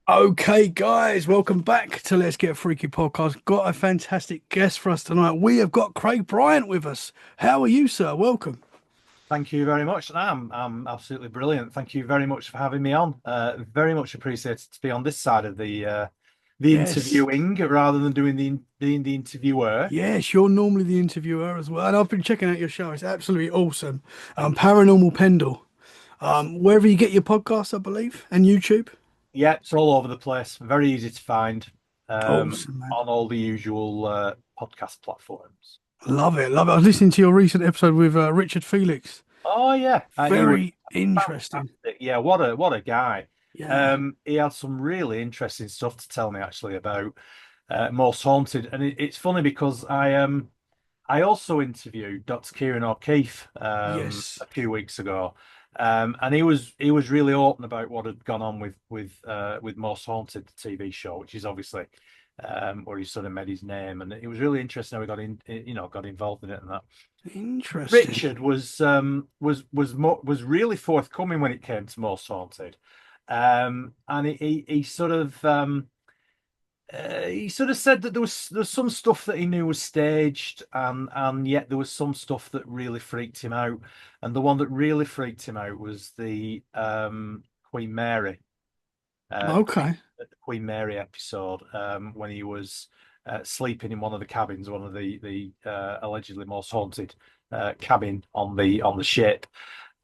Okay, guys, welcome back to Let's Get Freaky podcast. Got a fantastic guest for us tonight. We have got Craig Bryant with us. How are you, sir? Welcome. Thank you very much. I'm absolutely brilliant. Thank you very much for having me on. Very much appreciated to be on this side of the Yes, interviewing rather than being the interviewer. yes, you're normally the interviewer as well, and I've been checking out your show. It's absolutely awesome. Paranormal Pendle. Wherever you get your podcasts, I believe, and YouTube. Yeah, it's all over the place. Very easy to find Awesome, man. on all the usual podcast platforms. Love it, love it. I was listening to your recent episode with Richard Felix. Oh yeah, he was Very interesting. fantastic. Yeah, what a guy. Yeah. He had some really interesting stuff to tell me actually about Most Haunted, and it's funny because I also interviewed Dr. Kieran O'Keefe Yes. a few weeks ago, and he was really open about what had gone on with Most Haunted, the TV show, which is obviously where he sort of made his name, and it was really interesting how he got involved in it and that. Interesting. Richard was really forthcoming when it came to Most Haunted, and he sort of said that there's some stuff that he knew was staged, and yet there was some stuff that really freaked him out. And the one that really freaked him out was the Queen Mary, Okay. the Queen Mary episode when he was sleeping in one of the cabins, one of the allegedly most haunted cabin on the ship,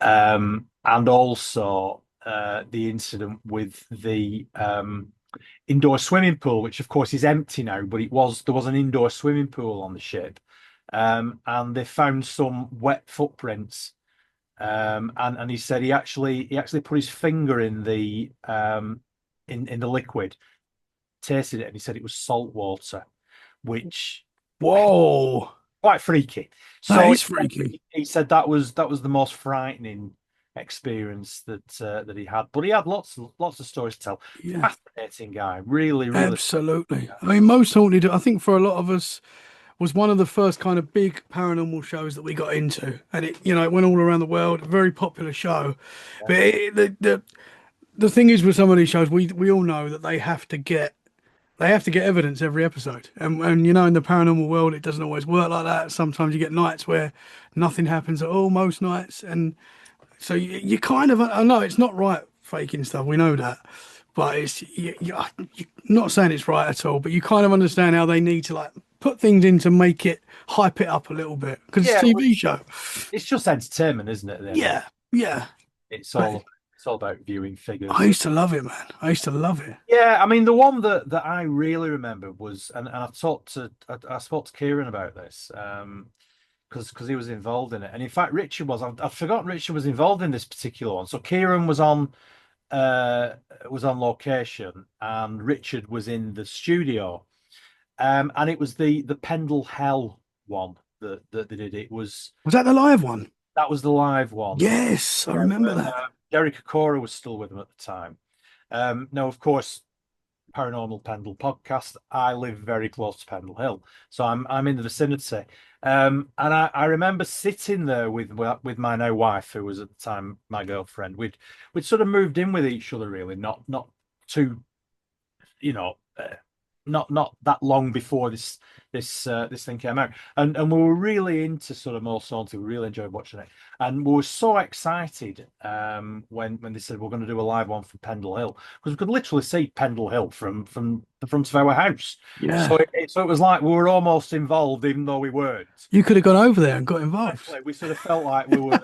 and also the incident with the indoor swimming pool, which of course is empty now, but there was an indoor swimming pool on the ship, and they found some wet footprints, and he said he actually put his finger in the liquid, tasted it, and he said it was salt water, which Whoa. quite freaky. That So is freaky. he said that was the most frightening experience that he had, but he had lots of stories to tell. Yeah, Fascinating guy, really, really. absolutely. I mean, Most Haunted, I think for a lot of us, was one of the first kind of big paranormal shows that we got into. And it went all around the world, a very popular show. Yeah. But the thing is with some of these shows, we all know that they have to get evidence every episode. And in the paranormal world, it doesn't always work like that. Sometimes you get nights where nothing happens at all, most nights. And so you kind of, I know it's not right faking stuff. We know that, but you're not saying it's right at all. But you kind of understand how they need to like put things in to make it hype it up a little bit because it's Yeah, a well, TV show. it's just entertainment, isn't it? At the end of it, Yeah, yeah. it's But all about viewing I figures. used to love it, man. I used to love it. Yeah, I mean the one that I really remember was, and I spoke to Kieran about this, because he was involved in it, and in fact Richard was. I've forgotten Richard was involved in this particular one. So Kieran was on location, and Richard was in the studio, and it was the Pendle Hell one that they did. Was that the live one? That was the live one. Yes, I Yeah, remember when that. Derek Okora was still with them at the time. Now, of course, Paranormal Pendle podcast. I live very close to Pendle Hill, so I'm in the vicinity. And I remember sitting there with my now wife, who was at the time my girlfriend. We'd sort of moved in with each other, really, not too, you know, not that long before this thing came out, and we were really into sort of more Haunted. We really enjoyed watching it, and we were so excited when they said we're going to do a live one from Pendle Hill, because we could literally see Pendle Hill from the front of our house. So Yeah, it was like we were almost involved, even though we weren't. you could have gone over there and got involved. Exactly. We sort of felt like we were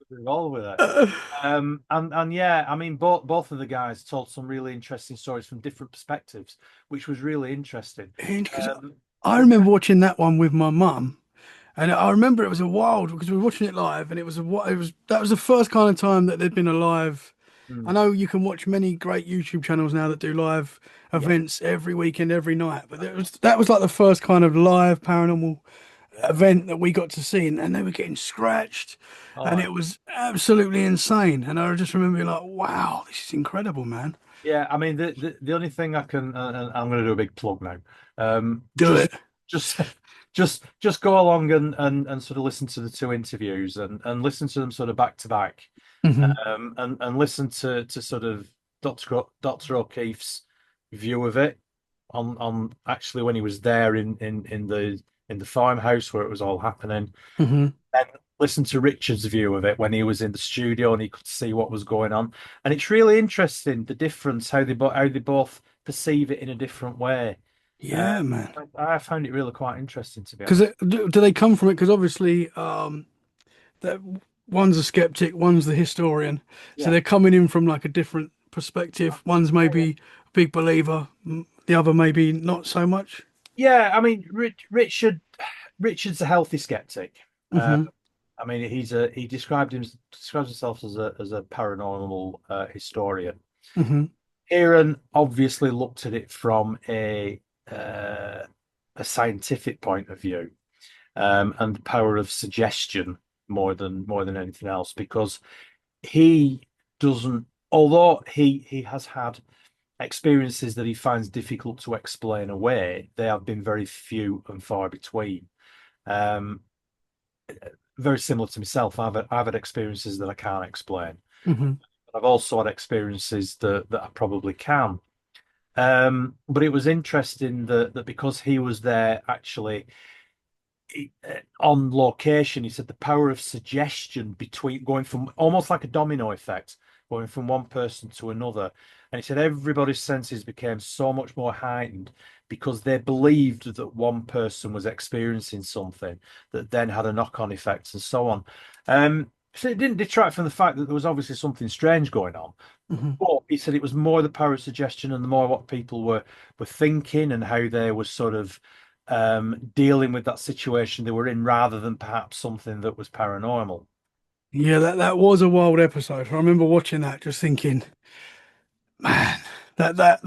involved with it. And yeah, I mean, both of the guys told some really interesting stories from different perspectives, which was really interesting. Because Um, I remember watching that one with my mum, and I remember it was a wild because we were watching it live, and that was the first kind of time that there'd been a live. I mm, know you can watch many great YouTube channels now that do live yeah, events every weekend, every night, but that was like the first kind of live paranormal event that we got to see, and they were getting scratched, and oh, it was absolutely insane. And I just remember being like, "Wow, this is incredible, man! yeah. I mean, the only thing I can, I'm going to do a big plug now. Do it." Just, just go along and sort of listen to the two interviews and listen to them sort of back to back, Hmm. and listen to sort of Doctor O'Keefe's. view of it on actually when he was there in the farmhouse where it was all happening. Hmm. And listen to Richard's view of it when he was in the studio and he could see what was going on. And it's really interesting the difference how they both perceive it in a different way. Uh, Yeah, man. I found it really quite interesting, to be Because honest. do they come from it? Because obviously, that one's a skeptic, one's the historian, so Yeah. they're coming in from like a different perspective. One's maybe a big believer, the other maybe not so much. Yeah, I mean, Richard's a healthy skeptic. Uh, Hmm. I mean, he describes himself as a paranormal historian. Hmm. Aaron obviously looked at it from a scientific point of view, and the power of suggestion more than anything else, because he doesn't, although he has had experiences that he finds difficult to explain away, they have been very few and far between. Um, Very similar to myself, I've had experiences that I can't explain. Hmm. I've also had experiences that I probably can. But it was interesting that because he was there actually on location, he said the power of suggestion between going from almost like a domino effect, going from one person to another. And he said everybody's senses became so much more heightened because they believed that one person was experiencing something that then had a knock-on effect and so on. So it didn't detract from the fact that there was obviously something strange going on. Hmm. But he said it was more the power of suggestion and the more what people were thinking and how they were sort of dealing with that situation they were in rather than perhaps something that was paranormal. Yeah, that was a wild episode. I remember watching that, just thinking, man, that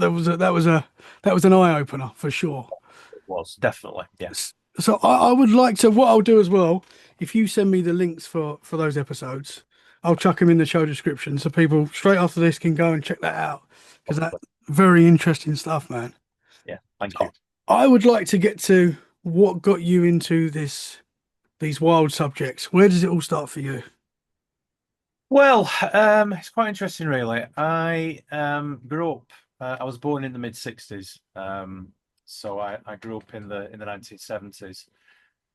was an eye opener for sure. It was definitely, yeah. So I would like to. What I'll do as well, if you send me the links for those episodes, I'll chuck them in the show description so people straight after this can go and check that out because that very interesting stuff, man. Yeah, thank So you. I would like to get to what got you into these wild subjects. Where does it all start for you? Well, it's quite interesting, really. I grew up. I was born in the mid '60s, so I grew up in the 1970s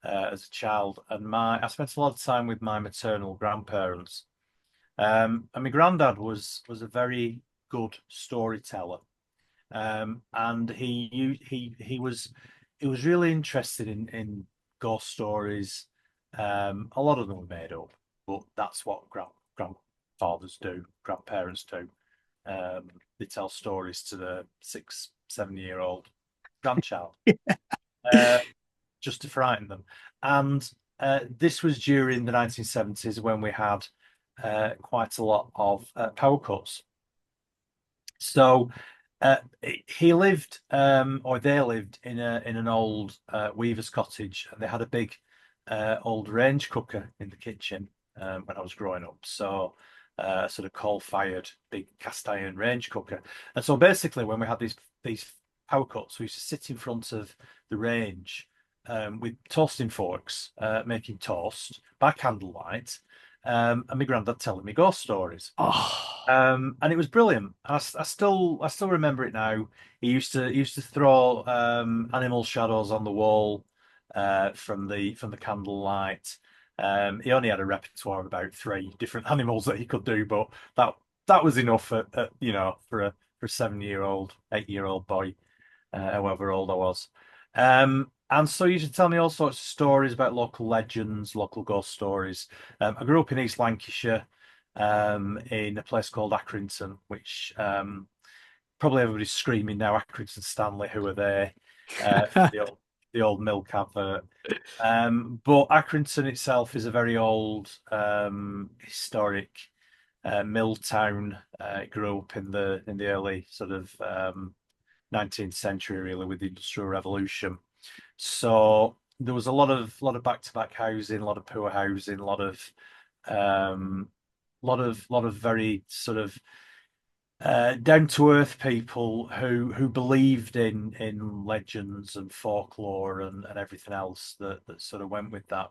as a child, and my I spent a lot of time with my maternal grandparents. And my granddad was a very good storyteller. And he was really interested in ghost stories. A lot of them were made up, but that's what grandfathers do, grandparents do. They tell stories to the 6, 7 year old grandchild, uh, just to frighten them. And this was during the 1970s when we had quite a lot of power cuts. So uh, he lived, or they lived in an old weaver's cottage, and they had a big old range cooker in the kitchen when I was growing up. So sort of coal-fired big cast iron range cooker. And so basically, when we had these power cuts, we used to sit in front of the range with toasting forks, making toast by candlelight, and my granddad telling me ghost stories. Oh, And it was brilliant. I still remember it now. He used to throw animal shadows on the wall from the candlelight. He only had a repertoire of about three different animals that he could do, but that that was enough you know for a 7 year old, 8 year old boy, however old I was. And so he used to tell me all sorts of stories about local legends, local ghost stories. I grew up in East Lancashire, in a place called Accrington, which probably everybody's screaming now, Accrington Stanley, who are there from the old milk advert. But Accrington itself is a very old, historic mill town. It grew up in the early sort of 19th century, really, with the Industrial Revolution. So there was a lot of back-to-back housing, a lot of poor housing, um, lot of very sort of down to earth people who believed in legends and folklore and everything else that sort of went with that.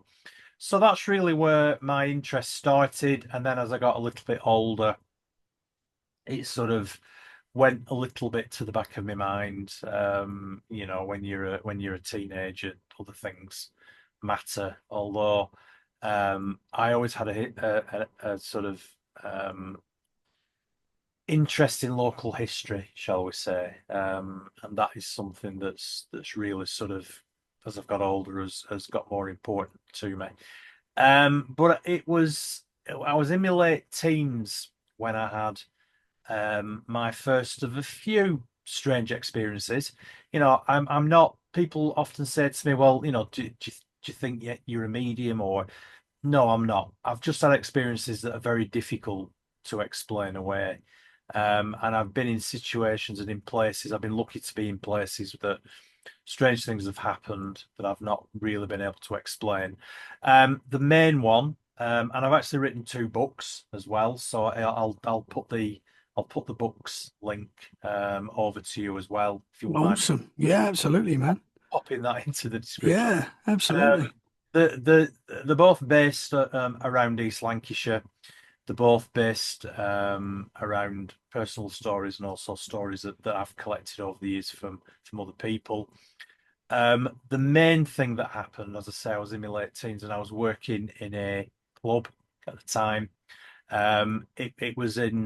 So that's really where my interest started. And then as I got a little bit older, it sort of went a little bit to the back of my mind. When you're a teenager, other things matter. Although I always had a sort of um, interest in local history, shall we say, and that is something that's really sort of, as I've got older, has got more important to me. But I was in my late teens when I had my first of a few strange experiences. I'm not. People often say to me, "Well, do you think you're a medium?" Or no, I'm not. I've just had experiences that are very difficult to explain away. And I've been in situations and in places. I've been lucky to be in places that strange things have happened that I've not really been able to explain. The main one, and I've actually written two books as well, so I'll put the books link over to you as well if you wouldn't mind Awesome. Yeah, absolutely, man. popping that into the description. Yeah, absolutely. Um, they're both based around East Lancashire. They're both based around personal stories and also stories that I've collected over the years from other people. The main thing that happened, as I say, I was in my late teens and I was working in a club at the time. It was in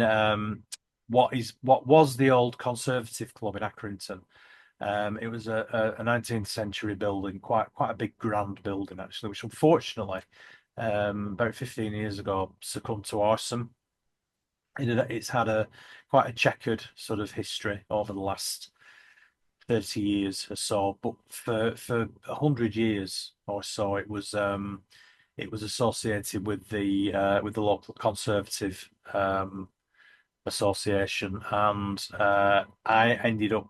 what was the old Conservative Club in Accrington. It was a 19th century building, quite a big grand building actually, which unfortunately about 15 years ago succumbed to arson. It's had a quite a checkered sort of history over the last 30 years or so, but for 100 years or so, it was associated with the local Conservative association, and I ended up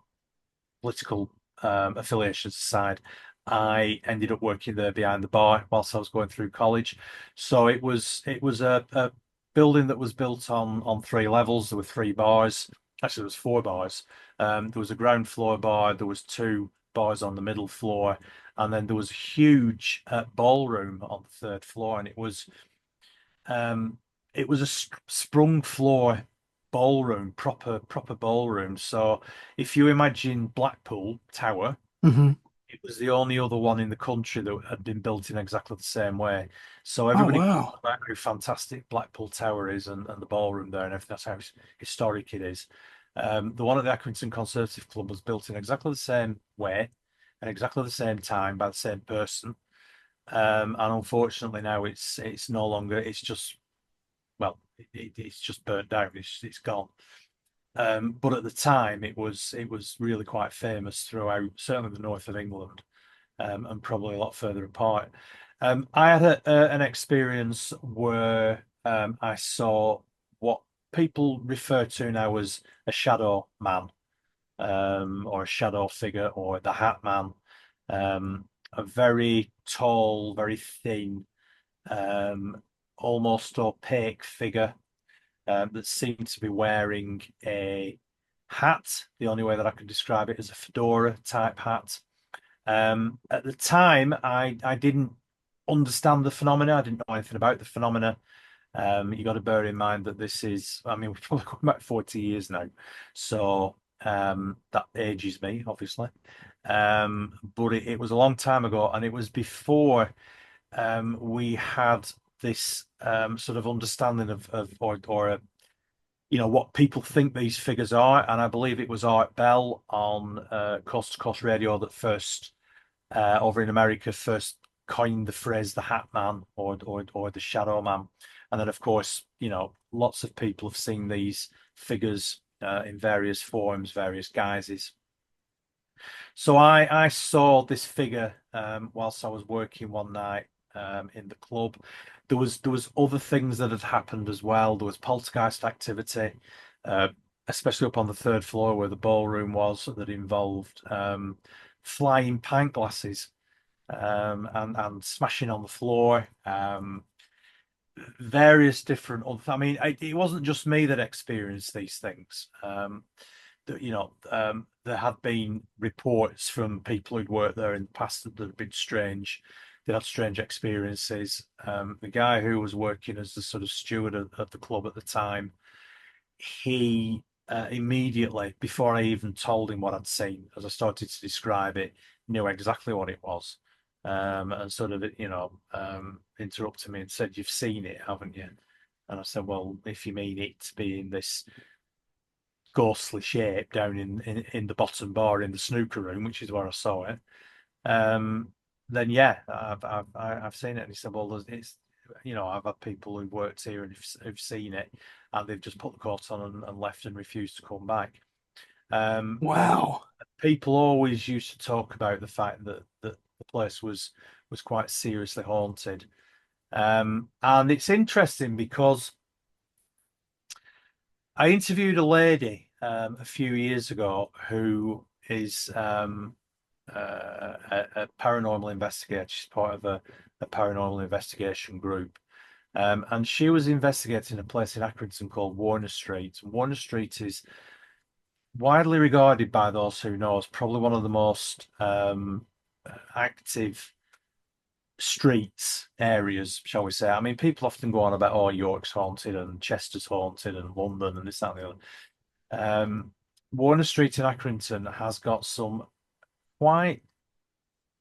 political affiliations aside. I ended up working there behind the bar whilst I was going through college. So it was a building that was built on three levels. There were three bars. Actually, there was four bars. There was a ground floor bar. There was two bars on the middle floor, and then there was a huge ballroom on the third floor. And um, it was a sprung floor ballroom, proper ballroom. So if you imagine Blackpool Tower, Hmm. it was the only other one in the country that had been built in exactly the same way. So Oh, everybody talks wow. about how fantastic Blackpool Tower is and the ballroom there and everything. That's how historic it is. The one at the Accrington Conservative Club was built in exactly the same way and exactly the same time by the same person. And unfortunately now it's no longer. It's just it's just burnt down. It's gone. But at the time, it was really quite famous throughout, certainly the north of England, and probably a lot further apart. I had an experience where I saw what people refer to now as a shadow man, or a shadow figure, or the Hat Man. A very tall, very thin, um, almost opaque figure that seemed to be wearing a hat. The only way that I could describe it is a fedora type hat. At the time, I didn't understand the phenomena. I didn't know anything about the phenomena. You got to bear in mind that this is, I mean, we're probably going back 40 years now. So that ages me, obviously. But it was a long time ago, and it was before we had this sort of understanding of or a what people think these figures are, and I believe it was Art Bell on Coast to Coast Radio that first over in America first coined the phrase the Hat Man or the Shadow Man, and then of course lots of people have seen these figures in various forms, various guises. So I saw this figure whilst I was working one night in the club. There was other things that had happened as well. There was poltergeist activity, uh, especially up on the third floor where the ballroom was, that involved flying pint glasses and smashing on the floor. Various different. I mean, it wasn't just me that experienced these things. There had been reports from people who'd worked there in the past that had been strange. They had strange experiences. The guy who was working as the sort of steward of the club at the time, he immediately before I even told him what I'd seen. As I started to describe it, knew exactly what it was, and sort of, interrupted me and said, "You've seen it, haven't you?" And I said, "Well, if you mean it to be in this ghostly shape down in the bottom bar in the snooker room, which is where I saw it, um, then yeah, I've seen it." And he said, "Well, it's I've had people who've worked here and who've seen it, and they've just put the coat on and left and refused to come back." And Wow. people always used to talk about the fact that the place was quite seriously haunted. And it's interesting because I interviewed a lady a few years ago who is a paranormal investigator. She's part of a paranormal investigation group. And she was investigating a place in Accrington called Warner Street. Warner Street is widely regarded by those who know as probably one of the most active streets areas, shall we say. I mean, people often go on about, oh, York's haunted and Chester's haunted and London and this, that, and the other. Warner Street in Accrington has got some quite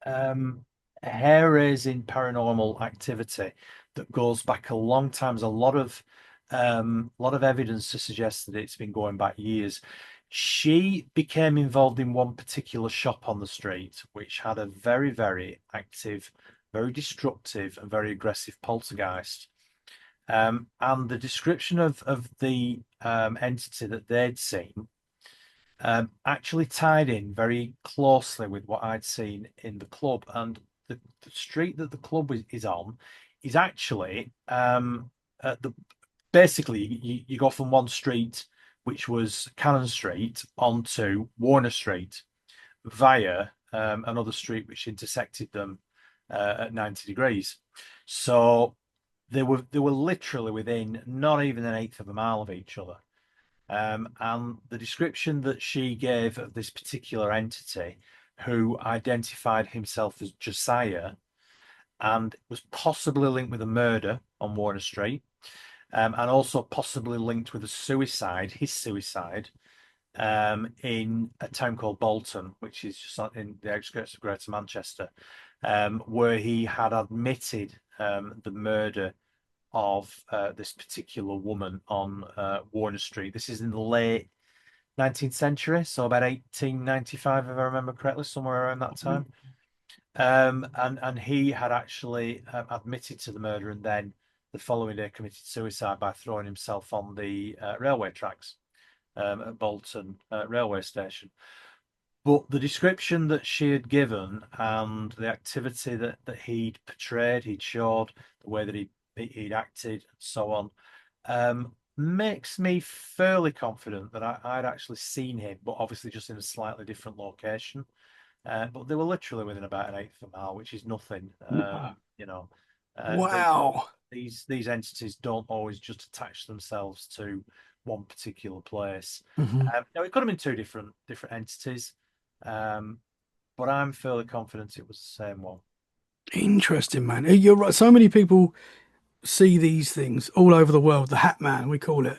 um, hair-raising paranormal activity that goes back a long time. There's a lot of evidence to suggest that it's been going back years. She became involved in one particular shop on the street, which had a very, very active, very destructive, and very aggressive poltergeist. And the description of the entity that they'd seen actually tied in very closely with what I'd seen in the club. And the street that the club is on is actually at the basically you go from one street, which was Cannon Street, onto Warner Street via another street which intersected them at 90 degrees. So they were literally within not even an eighth of a mile of each other. And the description that she gave of this particular entity, who identified himself as Josiah and was possibly linked with a murder on Warner Street, and also possibly linked with a suicide, his suicide, in a town called Bolton, which is just in the outskirts of Greater Manchester, where he had admitted the murder of this particular woman on Warner Street. This is in the late 19th century, so about 1895, if I remember correctly, somewhere around that time. And he had actually admitted to the murder and then the following day committed suicide by throwing himself on the railway tracks at Bolton railway station. But the description that she had given and the activity that he'd portrayed, he'd showed, the way that he'd acted, and so on, makes me fairly confident that I'd actually seen him, but obviously just in a slightly different location. But they were literally within about an eighth of a mile, which is nothing. You know, they Wow. these entities don't always just attach themselves to one particular place. Mhm. Now it could have been two different entities, um, but I'm fairly confident it was the same one. Interesting, man. You're right. So many people see these things all over the world. The Hat Man, we call it.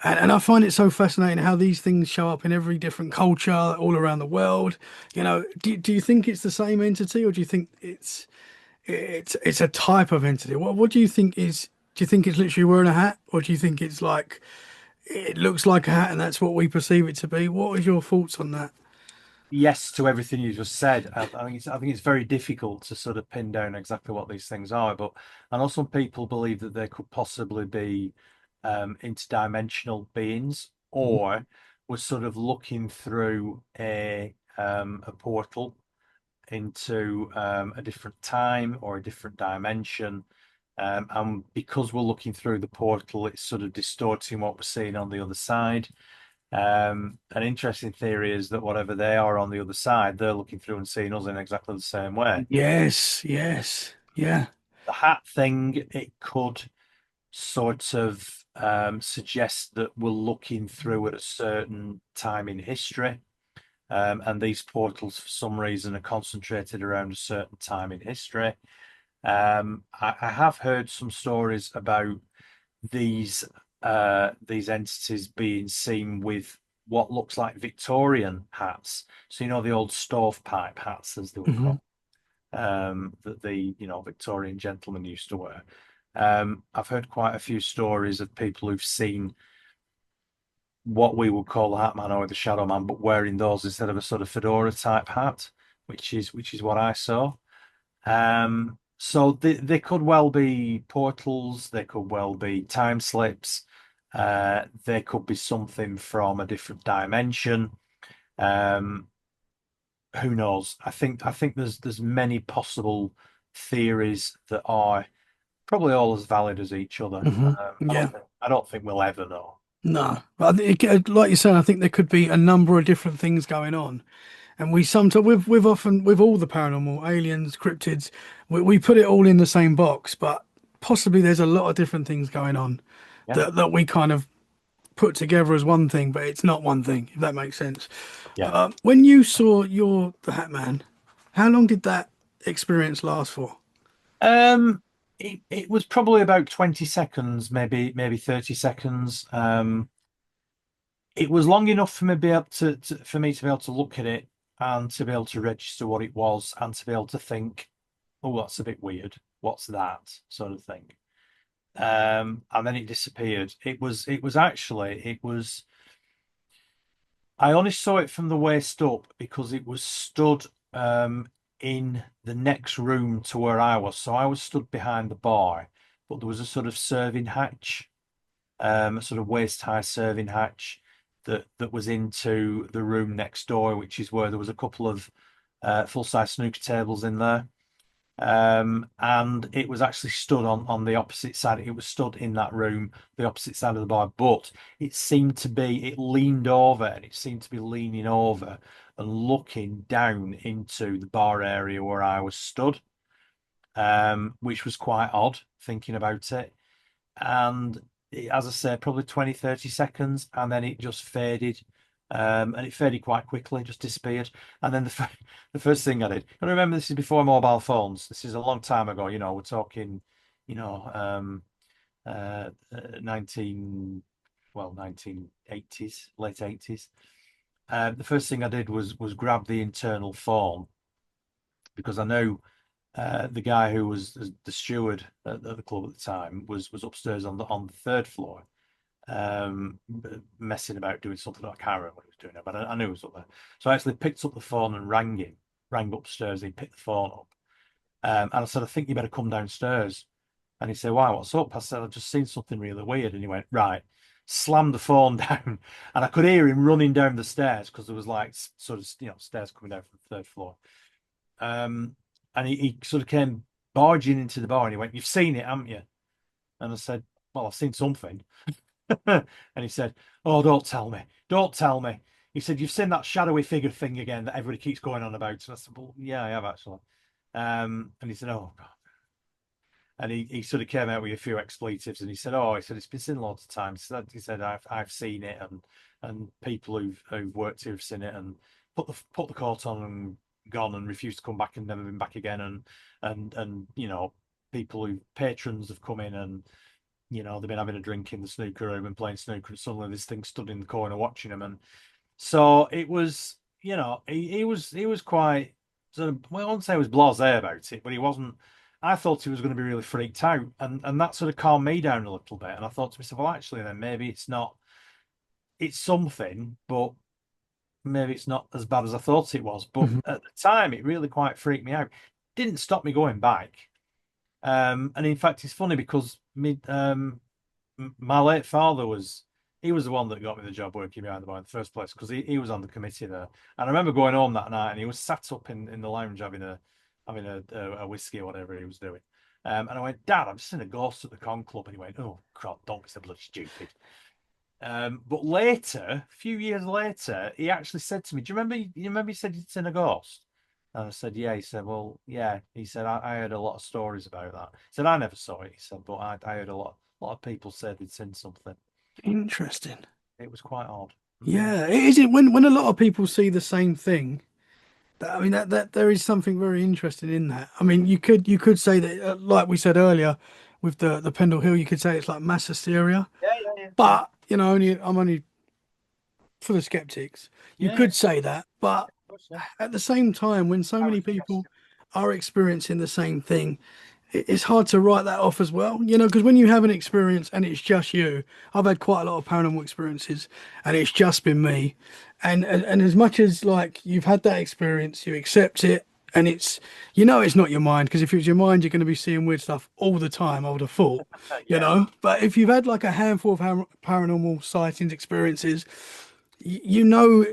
And I find it so fascinating how these things show up in every different culture all around the world. Do you think it's the same entity, or do you think it's a type of entity? What do you think is? Do you think it's literally wearing a hat, or do you think it's like it looks like a hat and that's what we perceive it to be? What is your thoughts on that? Yes to everything you just said. I think it's very difficult to sort of pin down exactly what these things are, but I know some people believe that they could possibly be interdimensional beings, or we're sort of looking through a portal into a different time or a different dimension. And because we're looking through the portal, it's sort of distorting what we're seeing on the other side. An interesting theory is that whatever they are on the other side, they're looking through and seeing us in exactly the same way. Yes, yes, yeah. The hat thing, it could sort of suggest that we're looking through at a certain time in history. And these portals, for some reason, are concentrated around a certain time in history. I have heard some stories about these entities being seen with what looks like Victorian hats. So you know the old stovepipe hats, as they were Hmm. called, that the Victorian gentlemen used to wear. I've heard quite a few stories of people who've seen what we would call the Hat Man or the Shadow Man, but wearing those instead of a sort of fedora type hat, which is what I saw. So they could well be portals, they could well be time slips, they could be something from a different dimension. Um, who knows? I think there's many possible theories that are probably all as valid as each other. Hmm. Yeah. I don't think we'll ever know. No, I think, like you said, I think there could be a number of different things going on, and we sometimes we've often with all the paranormal, aliens, cryptids, we put it all in the same box, but possibly there's a lot of different things going on Yeah, that we kind of put together as one thing, but it's not one thing, if that makes sense. yeah. When you saw the Hat Man, how long did that experience last for? Um, it was probably about 20 seconds, maybe 30 seconds. It was long enough for me to be able for me to be able to look at it and to be able to register what it was and to be able to think, oh, that's a bit weird. What's that sort of thing? And then it disappeared. It was I only saw it from the waist up because it was stood in the next room to where I was. So I was stood behind the bar, but there was a sort of serving hatch, a sort of waist high serving hatch that was into the room next door, which is where there was a couple of full size snooker tables in there. And it was actually stood on the opposite side. It was stood in that room, the opposite side of the bar, but it leaned over and it seemed to be leaning over and looking down into the bar area where I was stood, which was quite odd thinking about it. And as I say, probably 20, 30 seconds, and then it just faded. And it faded quite quickly, just disappeared. And then the first thing I did, and remember, this is before mobile phones. This is a long time ago. We're talking, you know, 19, well, 1980s, late 80s. The first thing I did was grab the internal phone because I know the guy who was the steward at the club at the time was upstairs on the third floor, messing about doing something. I can't remember what he was doing, but I knew he was up there. So I actually picked up the phone and rang him, rang upstairs. He picked the phone up, and I said, "I think you better come downstairs." And he said, "Why? What's up?" I said, "I've just seen something really weird." And he went, "Right." Slammed the phone down, and I could hear him running down the stairs because there was like sort of stairs coming down from the third floor. Um, and he sort of came barging into the bar and he went, "You've seen it, haven't you?" And I said, "Well, I've seen something." And he said, "Oh, don't tell me. Don't tell me." He said, "You've seen that shadowy figure thing again that everybody keeps going on about." And I said, "Well, yeah, I have actually." And he said, "Oh, God." And he sort of came out with a few expletives and he said, "Oh," he said, "it's been seen lots of times." He said, "I've seen it and people who've worked here have seen it and put the coat on and gone and refused to come back and never been back again and people who patrons have come in and they've been having a drink in the snooker room and playing snooker and suddenly this thing stood in the corner watching them." And so it was, he was quite sort of, well, I won't say he was blasé about it, but he wasn't. I thought he was going to be really freaked out, and that sort of calmed me down a little bit. And I thought to myself, well, actually, then maybe it's not, it's something, but maybe it's not as bad as I thought it was. But Hmm. at the time, it really quite freaked me out. Didn't stop me going back. And in fact, it's funny because my late father he was the one that got me the job working behind the bar in the first place because he was on the committee there. And I remember going home that night and he was sat up in the lounge having a whiskey or whatever he was doing. And I went, "Dad, I've just seen a ghost at the con club." And he went, "Oh, crap, don't be so bloody stupid." But later, a few years later, he actually said to me, "Do you remember? You remember you said you'd seen a ghost?" And I said, "Yeah." He said, "Well, yeah." He said, I heard a lot of stories about that." He said, "I never saw it." He said, "But I heard a lot of people said they'd seen something." Interesting. It was quite odd. Yeah. Yeah, is it when a lot of people see the same thing? I mean that there is something very interesting in that. I mean, you could say that, like we said earlier, with the Pendle Hill, you could say it's like mass hysteria. Yeah, yeah, yeah, yeah. But only I'm only for the skeptics. You Yeah, could say that, but of course, yeah. at the same time, when so I many was people just, are experiencing the same thing, it's hard to write that off as well, because when you have an experience and it's just you, I've had quite a lot of paranormal experiences and it's just been me. And as much as like you've had that experience, you accept it and it's not your mind, because if it was your mind, you're going to be seeing weird stuff all the time, I would have thought, yeah, But if you've had like a handful of paranormal sightings experiences, you know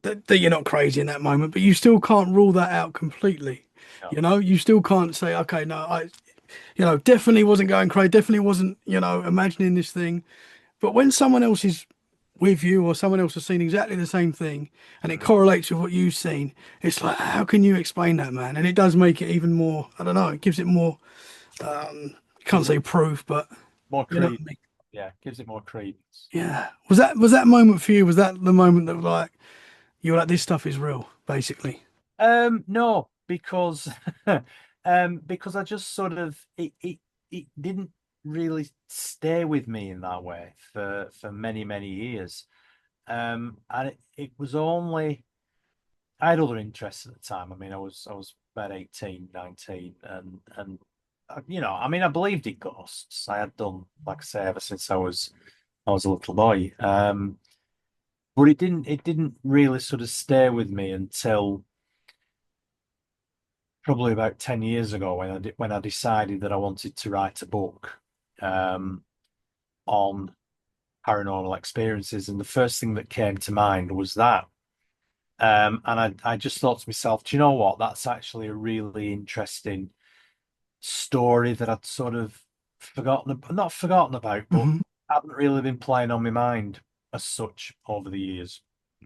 that you're not crazy in that moment, but you still can't rule that out completely. no, You still can't say, okay, no, definitely wasn't going crazy, definitely wasn't, imagining this thing. But when someone else is with you or someone else has seen exactly the same thing and it mm, correlates with what you've seen, it's like, how can you explain that, man? And it does make it even more, I don't know, it gives it more, can't gives it say proof, but more you know what credence. I mean? Yeah, gives it more credence. Yeah. Was that moment for you? Was that the moment that like you were like, this stuff is real, basically? No, because because I just sort of it didn't really stay with me in that way for many, many years. And it was only I had other interests at the time. I mean, I was about 18, 19, and I mean, I believed in ghosts. I had done, like I say, ever since I was a little boy. But it didn't really sort of stay with me until probably about 10 years ago when I decided that I wanted to write a book um, on paranormal experiences. And the first thing that came to mind was that. And I just thought to myself, do you know what? That's actually a really interesting story that I'd sort of not forgotten about, but Hmm. hadn't really been playing on my mind as such over the years.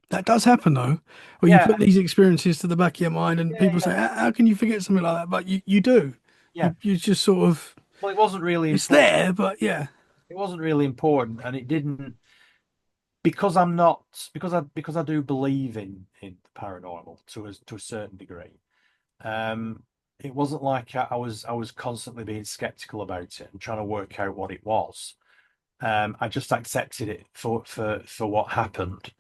That does happen though, where you Yeah, put these experiences to the back of your mind, and yeah, people yeah, say, how can you forget something like that? But you do. yeah. You just sort of, Well, it wasn't really it's important. there, but yeah. It wasn't really important, and it didn't because I'm not because I do believe in the paranormal to a certain degree. Um, it wasn't like I was constantly being skeptical about it and trying to work out what it was. I just accepted it for what happened,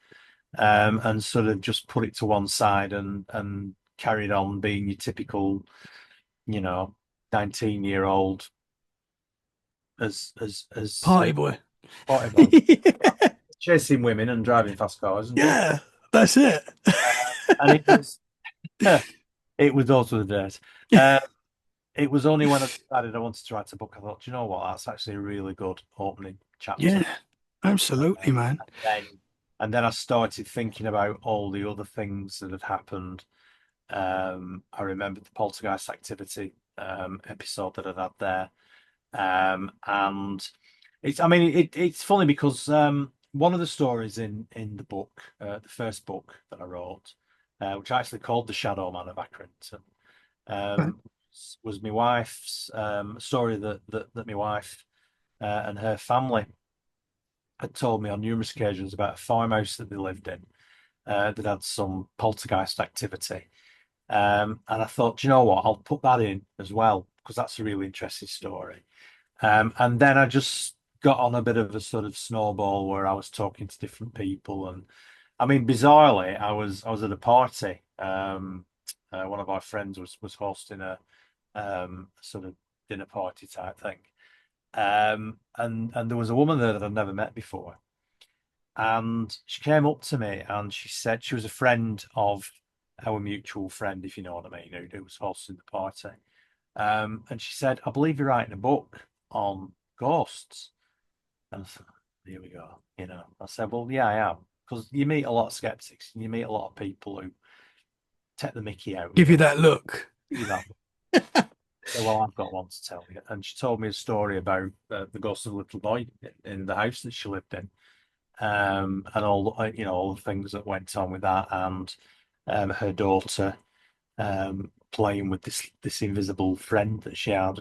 and sort of just put it to one side and carried on being your typical, you know, 19-year-old as Party boy. whatever, chasing women and driving fast cars and doing. Yeah, that's it. And it was it was those were the days. Uh, it was only when I decided I wanted to write a book, I thought, "Do you know what? That's actually a really good opening chapter." Yeah, absolutely, Um, man. and then and then I started thinking about all the other things that had happened. I remembered the poltergeist activity episode that I'd had there. And I mean, it's funny because one of the stories in the book, the first book that I wrote, which I actually called The Shadow Man of Accrington, Right. um, was my wife's story that my wife and her family had told me on numerous occasions about a farmhouse that they lived in that had some poltergeist activity. And I thought, "Do you know what? I'll put that in as well because that's a really interesting story." And then I just got on a bit of a sort of snowball where I was talking to different people, and I mean, bizarrely, I was at a party. One of our friends was hosting a sort of dinner party type thing, and there was a woman there that I'd never met before, and she came up to me and she said she was a friend of our mutual friend, if you know what I mean, who was hosting the party. And she said, "I believe you're writing a book on ghosts." And I said, "Here we go." I said, "Well, yeah, I am." Because you meet a lot of skeptics and you meet a lot of people who take the mickey out of Give you. you that look. Give you that. Say, "Well, I've got one to tell you." And she told me a story about the ghost of a little boy in the house that she lived in, and all the things that went on with that, and her daughter playing with this invisible friend that she had.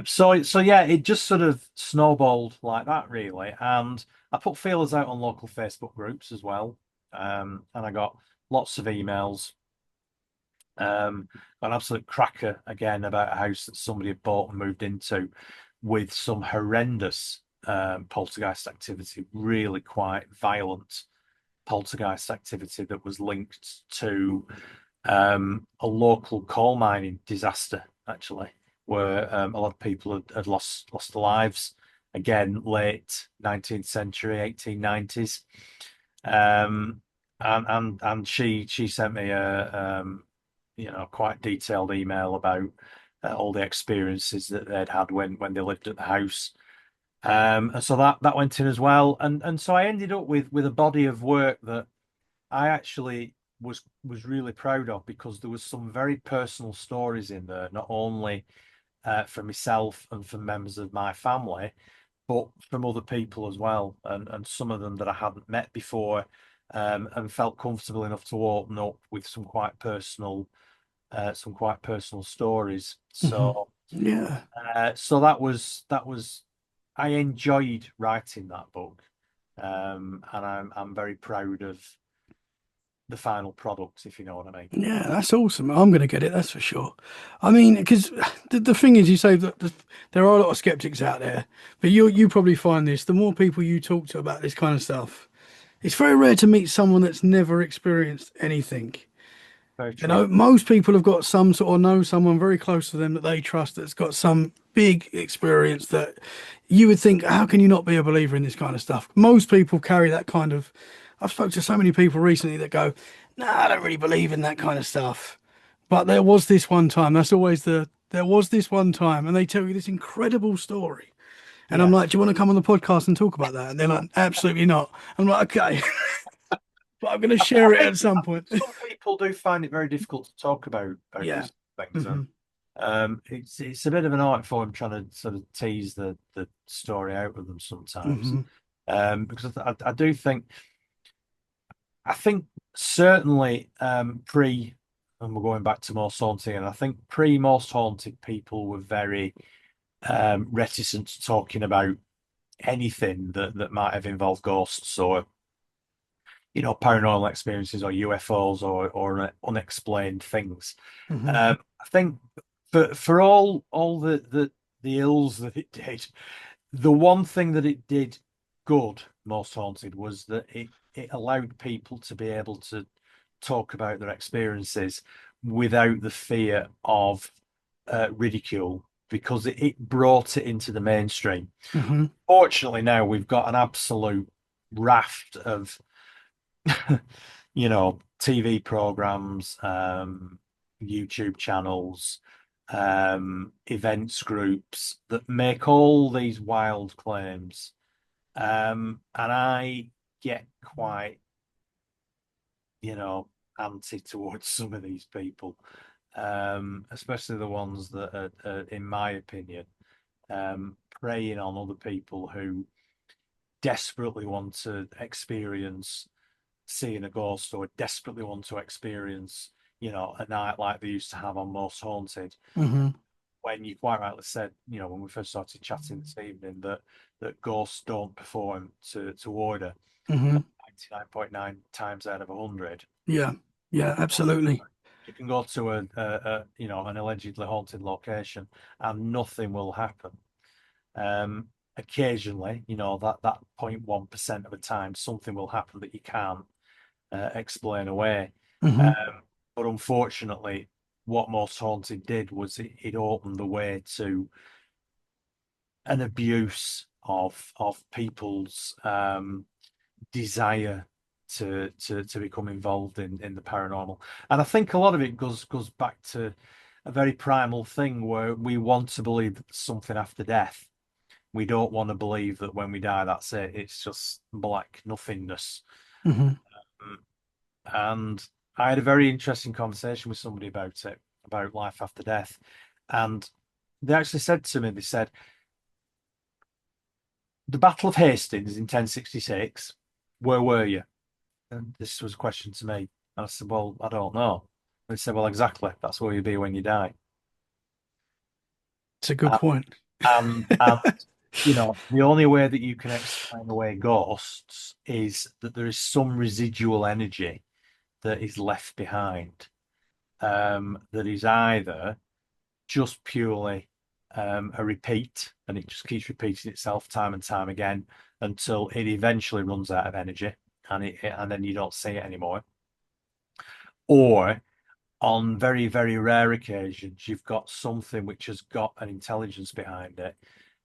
So yeah, it just sort of snowballed like that, really. And I put feelers out on local Facebook groups as well, and I got lots of emails. An absolute cracker again about a house that somebody had bought and moved into with some horrendous poltergeist activity, really quite violent poltergeist activity that was linked to a local coal mining disaster, actually, where a lot of people had lost their lives. Again, late 19th century, 1890s. Um, and she sent me a quite detailed email about all the experiences that they'd had when they lived at the house. And so that went in as well, and so I ended up with a body of work that I actually was really proud of, because there was some very personal stories in there, not only for myself and for members of my family, but from other people as well, and some of them that I hadn't met before, and felt comfortable enough to open up with some quite personal stories. Hmm. So Yeah. so that was I enjoyed writing that book, and I'm very proud of the final product, if you know what I mean. Yeah, that's awesome. I'm going to get it, that's for sure. I mean, because the thing is, you say that there are a lot of skeptics out there, but you probably find this, the more people you talk to about this kind of stuff, it's very rare to meet someone that's never experienced anything. Very You true. know, most people have got some sort of know someone very close to them that they trust that's got some big experience that you would think, how can you not be a believer in this kind of stuff? Most people carry that kind of. I've spoken to so many people recently that go, no, I don't really believe in that kind of stuff. But there was this one time. That's always there was this one time, and they tell you this incredible story. And I'm Yeah. like, do you want to come on the podcast and talk about that? And they're like, absolutely not. I'm like, okay, but I'm going to share it at some I think point. some people do find it very difficult to talk about Yeah. these things, and Hmm. it's a bit of an art form trying to sort of tease the story out with them sometimes, Hmm. because I do think certainly and we're going back to Most Haunted, and I think pre Most Haunted people were very reticent to talking about anything that might have involved ghosts, or paranormal experiences, or UFOs, or unexplained things. Hmm. I think for all the ills that it did, the one thing that it did good, Most Haunted, was that it allowed people to be able to talk about their experiences without the fear of ridicule, because it brought it into the mainstream. Hmm. Fortunately, now we've got an absolute raft of TV programs, YouTube channels, events groups that make all these wild claims. And I get quite, anti towards some of these people, especially the ones that in my opinion, preying on other people who desperately want to experience seeing a ghost, or desperately want to experience, a night like they used to have on Most Haunted. Hmm. When you quite rightly said, when we first started chatting this evening, that ghosts don't perform to order Hmm. 99.9 times out of 100. Yeah. Yeah, absolutely. You can go to an allegedly haunted location and nothing will happen. Occasionally, that 0.1% of the time, something will happen that you can't explain away. Hmm. But unfortunately, what Most Haunted did was it opened the way to an abuse of people's desire to become involved in the paranormal. And I think a lot of it goes back to a very primal thing where we want to believe that there's something after death. We don't want to believe that when we die, that's it. It's just black nothingness. Hmm. Um, And I had a very interesting conversation with somebody about it, about life after death. And they actually said to me, they said, the Battle of Hastings in 1066, where were you? And this was a question to me. And I said, well, I don't know. And they said, well, exactly. That's where you'll be when you die. It's a good And, point. and the only way that you can explain away ghosts is that there is some residual energy that is left behind, that is either just purely a repeat, and it just keeps repeating itself time and time again until it eventually runs out of energy, and then you don't see it anymore. Or on very, very rare occasions, you've got something which has got an intelligence behind it.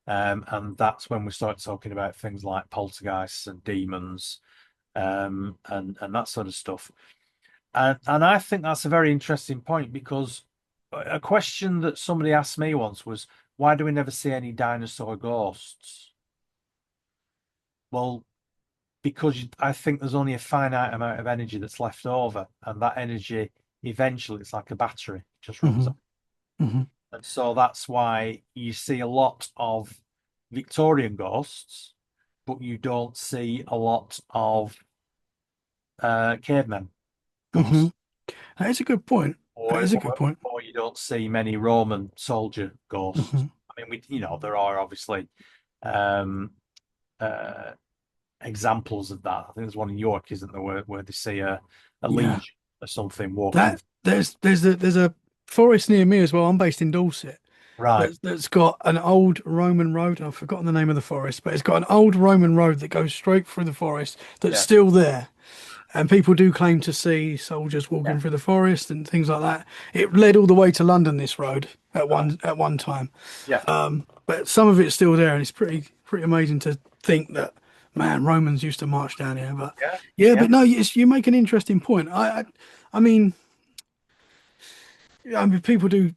And that's when we start talking about things like poltergeists and demons, and that sort of stuff. And I think that's a very interesting point because a question that somebody asked me once was, why do we never see any dinosaur ghosts? Well, because I think there's only a finite amount of energy that's left over, and that energy eventually it's like a battery, just runs Hmm. out. Hmm. And so that's why you see a lot of Victorian ghosts, but you don't see a lot of cavemen Hmm. ghosts, That is a good point. That or, is a good or point. or you don't see many Roman soldier ghosts. Hmm. I mean, there are obviously um, uh, examples of that. I think there's one in York, isn't there, where they see a Yeah. legion or something walking. That there's a forest near me as well. I'm based in Dorset. Right. That's got an old Roman road. I've forgotten the name of the forest, but it's got an old Roman road that goes straight through the forest that's Yeah. still there. And people do claim to see soldiers Yeah. walking through the forest and things like that. It led all the way to London, this road, Right. at one time. Yeah. But some of it's still there, and it's pretty amazing to think that, man, Romans used to march down here. But Yeah. yeah, Yeah. but no, you make an interesting point. I mean, yeah, I mean, people do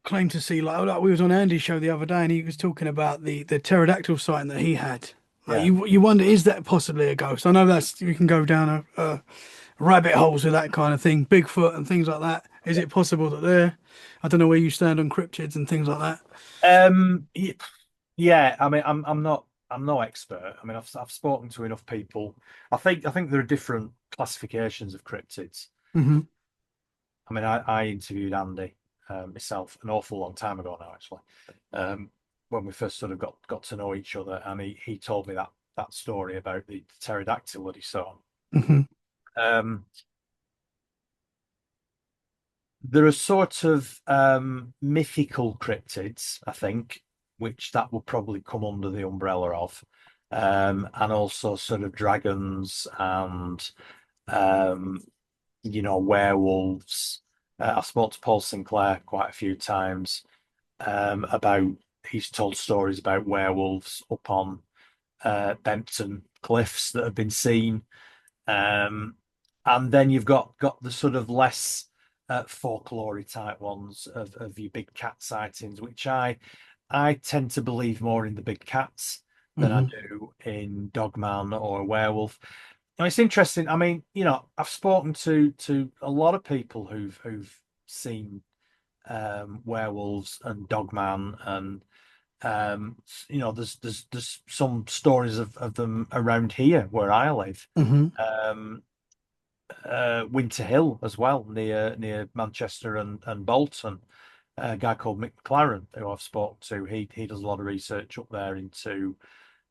claim to see like we was on Andy's show the other day, and he was talking about the pterodactyl sighting that he had. Like Yeah. you wonder, is that possibly a ghost? I know that's you can go down a rabbit holes with that kind of thing, Bigfoot and things like that. Is it possible that they're, I don't know where you stand on cryptids and things like that. Yeah. Yeah, I mean, I'm no expert. I mean, I've spoken to enough people. I think there are different classifications of cryptids. Hmm. I mean, I interviewed Andy myself an awful long time ago now, actually, um, when we first sort of got to know each other, and he told me that story about the pterodactyl that he saw. Hmm. Um, there are sort of mythical cryptids, I think, which that will probably come under the umbrella of, and also sort of dragons and um, werewolves. I've spoke to Paul Sinclair quite a few times about. He's told stories about werewolves up on Bempton cliffs that have been seen. Um, and then you've got the sort of less folklore type ones of your big cat sightings, which I tend to believe more in the big cats than I Hmm. do in Dogman or werewolf. Now, it's interesting. I mean, I've spoken to a lot of people who've seen werewolves and Dogman, and there's some stories of them around here where I live. Hmm. Um, Winter Hill as well, near Manchester and Bolton. A guy called Mick McLaren, who I've spoken to, he does a lot of research up there into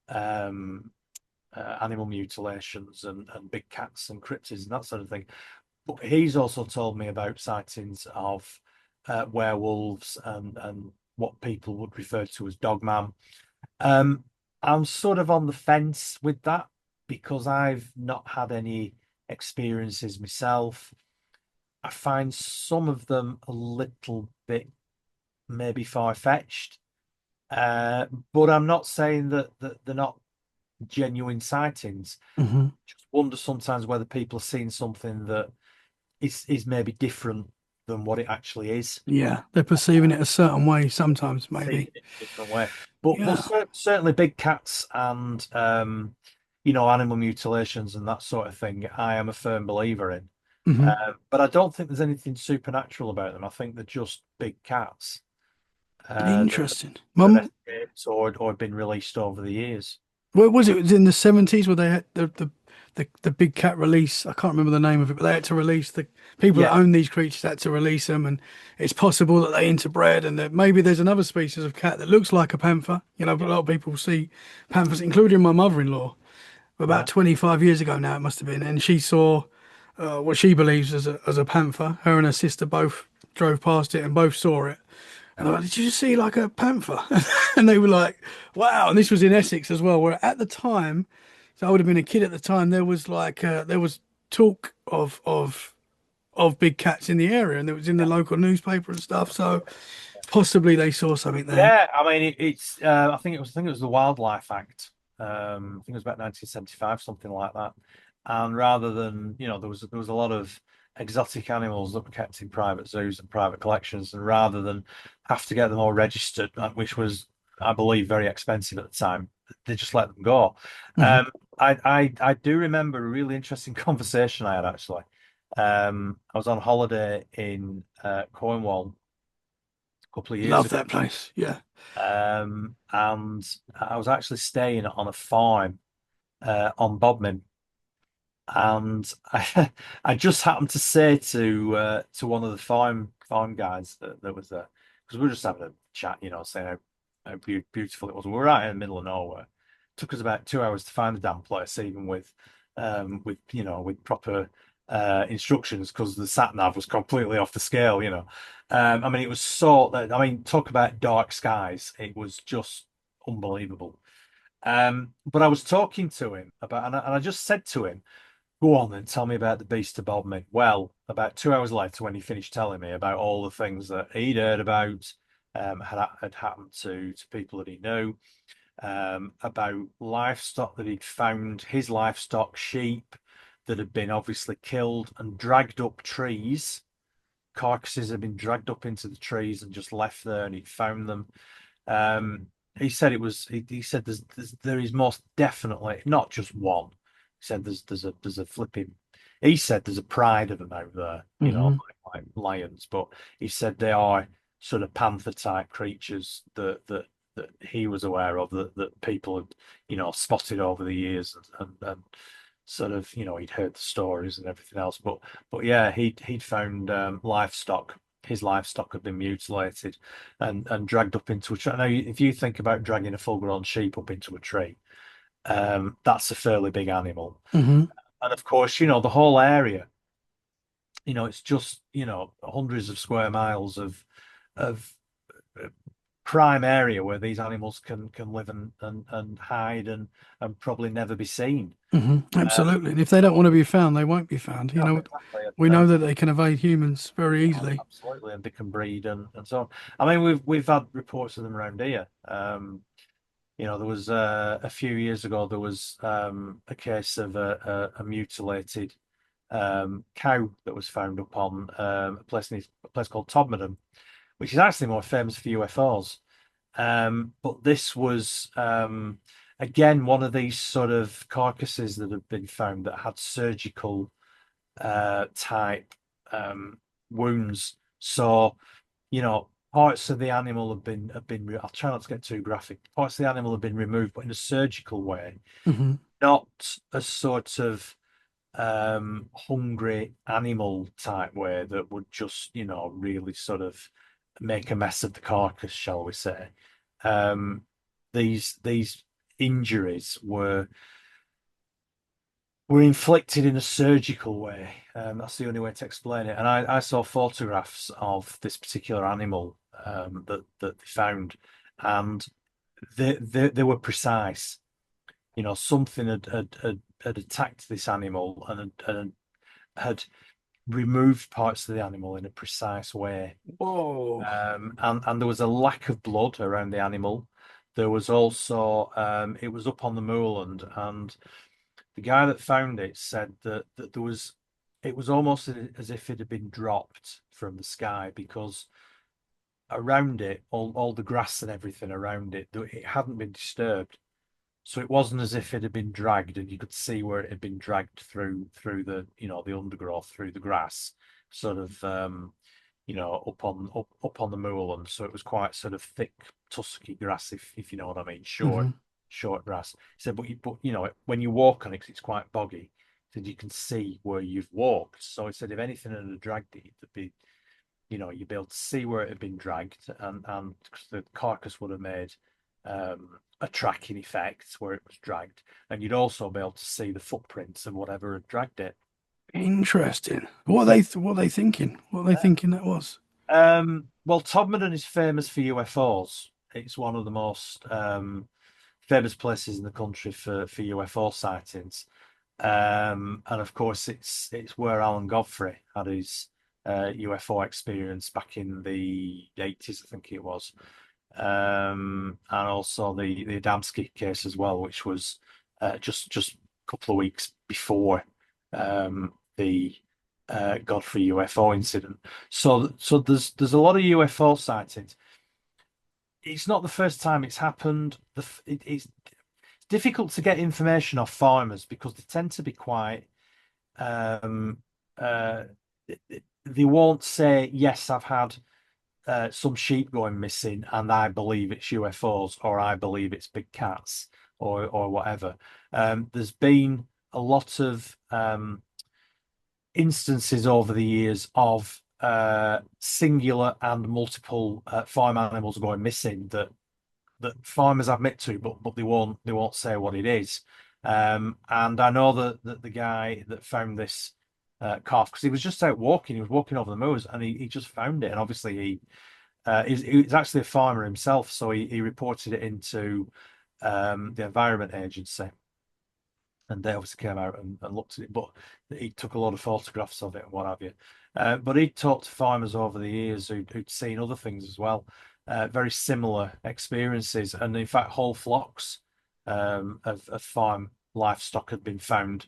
um, animal mutilations and big cats and cryptids and that sort of thing. But he's also told me about sightings of werewolves and what people would refer to as dogman. Um, I'm sort of on the fence with that because I've not had any experiences myself. I find some of them a little bit maybe far-fetched, but I'm not saying that they're not genuine sightings. Hmm. Just wonder sometimes whether people are seeing something that is maybe different than what it actually is. Yeah, they're perceiving it a certain way sometimes, Perceiving maybe. it in a different way. But Yeah. certainly big cats and animal mutilations and that sort of thing, I am a firm believer in. Hmm. But I don't think there's anything supernatural about them. I think they're just big cats that Interesting. have Mum, escaped or been released over the years. what was it? It was in the 70s where they had the big cat release. I can't remember the name of it, but they had to release the people that Yeah, own these creatures had to release them, and it's possible that they interbred, and that maybe there's another species of cat that looks like a panther. A yeah, lot of people see panthers, including my mother-in-law. About yeah, 25 years ago now, it must have been, and she saw what she believes as a panther. Her and her sister both drove past it and both saw it. And yeah. I was like, did you just see like a panther? And they were like, wow. And this was in Essex as well, where at the time, So I would have been a kid at the time. There was like there was talk of big cats in the area, and it was in the local newspaper and stuff. So possibly they saw something there. Yeah, I mean it's I think it was the Wildlife Act. I think it was about 1975, something like that. And rather than, there was a lot of exotic animals that were kept in private zoos and private collections, and rather than have to get them all registered, which was, I believe, very expensive at the time, they just let them go. Hmm. Um, I do remember a really interesting conversation I had actually. I was on holiday in Cornwall a couple of years Love ago. that place. Yeah. And I was actually staying on a farm on Bodmin, and I just happened to say to one of the farm guys that was there, because we were just having a chat, saying how beautiful it was. We were right in the middle of nowhere. Took us about 2 hours to find the damn place, even with proper instructions, because the sat nav was completely off the scale. I mean, it was talk about dark skies. It was just unbelievable. But I was talking to him about, and I just said to him, "Go on and tell me about the Beast of Bodmin." Well, about 2 hours later, when he finished telling me about all the things that he'd heard about, had happened to people that he knew, about livestock that he'd found, his livestock, sheep that had been obviously killed and dragged up trees. Carcasses had been dragged up into the trees and just left there, and he'd found them. Um, he said it was. He said there is most definitely not just one. He said there's a flipping. He said there's a pride of them out there, Hmm. like lions. But he said they are sort of panther type creatures that he was aware of, that people had spotted over the years, and sort of, he'd heard the stories and everything else. But yeah, he'd found livestock. His livestock had been mutilated and dragged up into a tree. Now, if you think about dragging a full-grown sheep up into a tree, that's a fairly big animal. Hmm. And of course, the whole area, it's just, hundreds of square miles of prime area where these animals can live and hide and probably never be seen. Hmm. Absolutely. And if they don't want to be found, they won't be found. No, exactly. We know And that they can evade humans very easily. absolutely, and they can breed and so on. I mean, we've had reports of them around here. There was a few years ago there was a case of a mutilated cow that was found up on a place called Todmorden, which is actually more famous for UFOs. But this was again one of these sort of carcasses that have been found that had surgical type wounds. So, parts of the animal have been. I'll try not to get too graphic. Parts of the animal have been removed, but in a surgical way, Hmm. not a sort of hungry animal type way that would just, really sort of make a mess of the carcass, shall we say. Um, these injuries were inflicted in a surgical way. That's the only way to explain it. And I saw photographs of this particular animal that they found, and they were precise. Something had attacked this animal and had removed parts of the animal in a precise way. Whoa. And there was a lack of blood around the animal. There was also it was up on the moorland, and the guy that found it said that it was almost as if it had been dropped from the sky, because around it, all the grass and everything around it hadn't been disturbed. So it wasn't as if it had been dragged, and you could see where it had been dragged through the undergrowth, through the grass, sort of up on the moorland. So it was quite sort of thick, tussocky grass, if you know what I mean, short Hmm. short grass. He said, but when you walk on it, 'cause it's quite boggy, he said you can see where you've walked. So he said if anything had dragged it, it'd be, you'd be able to see where it had been dragged, and the carcass would have made a tracking effect where it was dragged, and you'd also be able to see the footprints of whatever had dragged it. Interesting. What are they thinking? What are they thinking that was? Well, Todmorden is famous for UFOs. It's one of the most famous places in the country for UFO sightings. And of course, it's where Alan Godfrey had his UFO experience back in the 80s, I think it was. And also the Adamski case as well, which was just a couple of weeks before the Godfrey UFO incident. So there's a lot of UFO sightings. It's not the first time it's happened. It's difficult to get information off farmers because they tend to be quite um, uh, they won't say, yes, I've had some sheep going missing and I believe it's UFOs or I believe it's big cats or whatever. There's been a lot of instances over the years of singular and multiple farm animals going missing that farmers admit to, but they won't say what it is. And I know that the guy that found this calf, because he was just out walking, he was walking over the moors, and he just found it. And obviously he's actually a farmer himself, so he reported it into the Environment Agency, and they obviously came out and looked at it. But he took a lot of photographs of it and what have you. But he'd talked to farmers over the years who'd seen other things as well, very similar experiences, and in fact, whole flocks of farm livestock had been found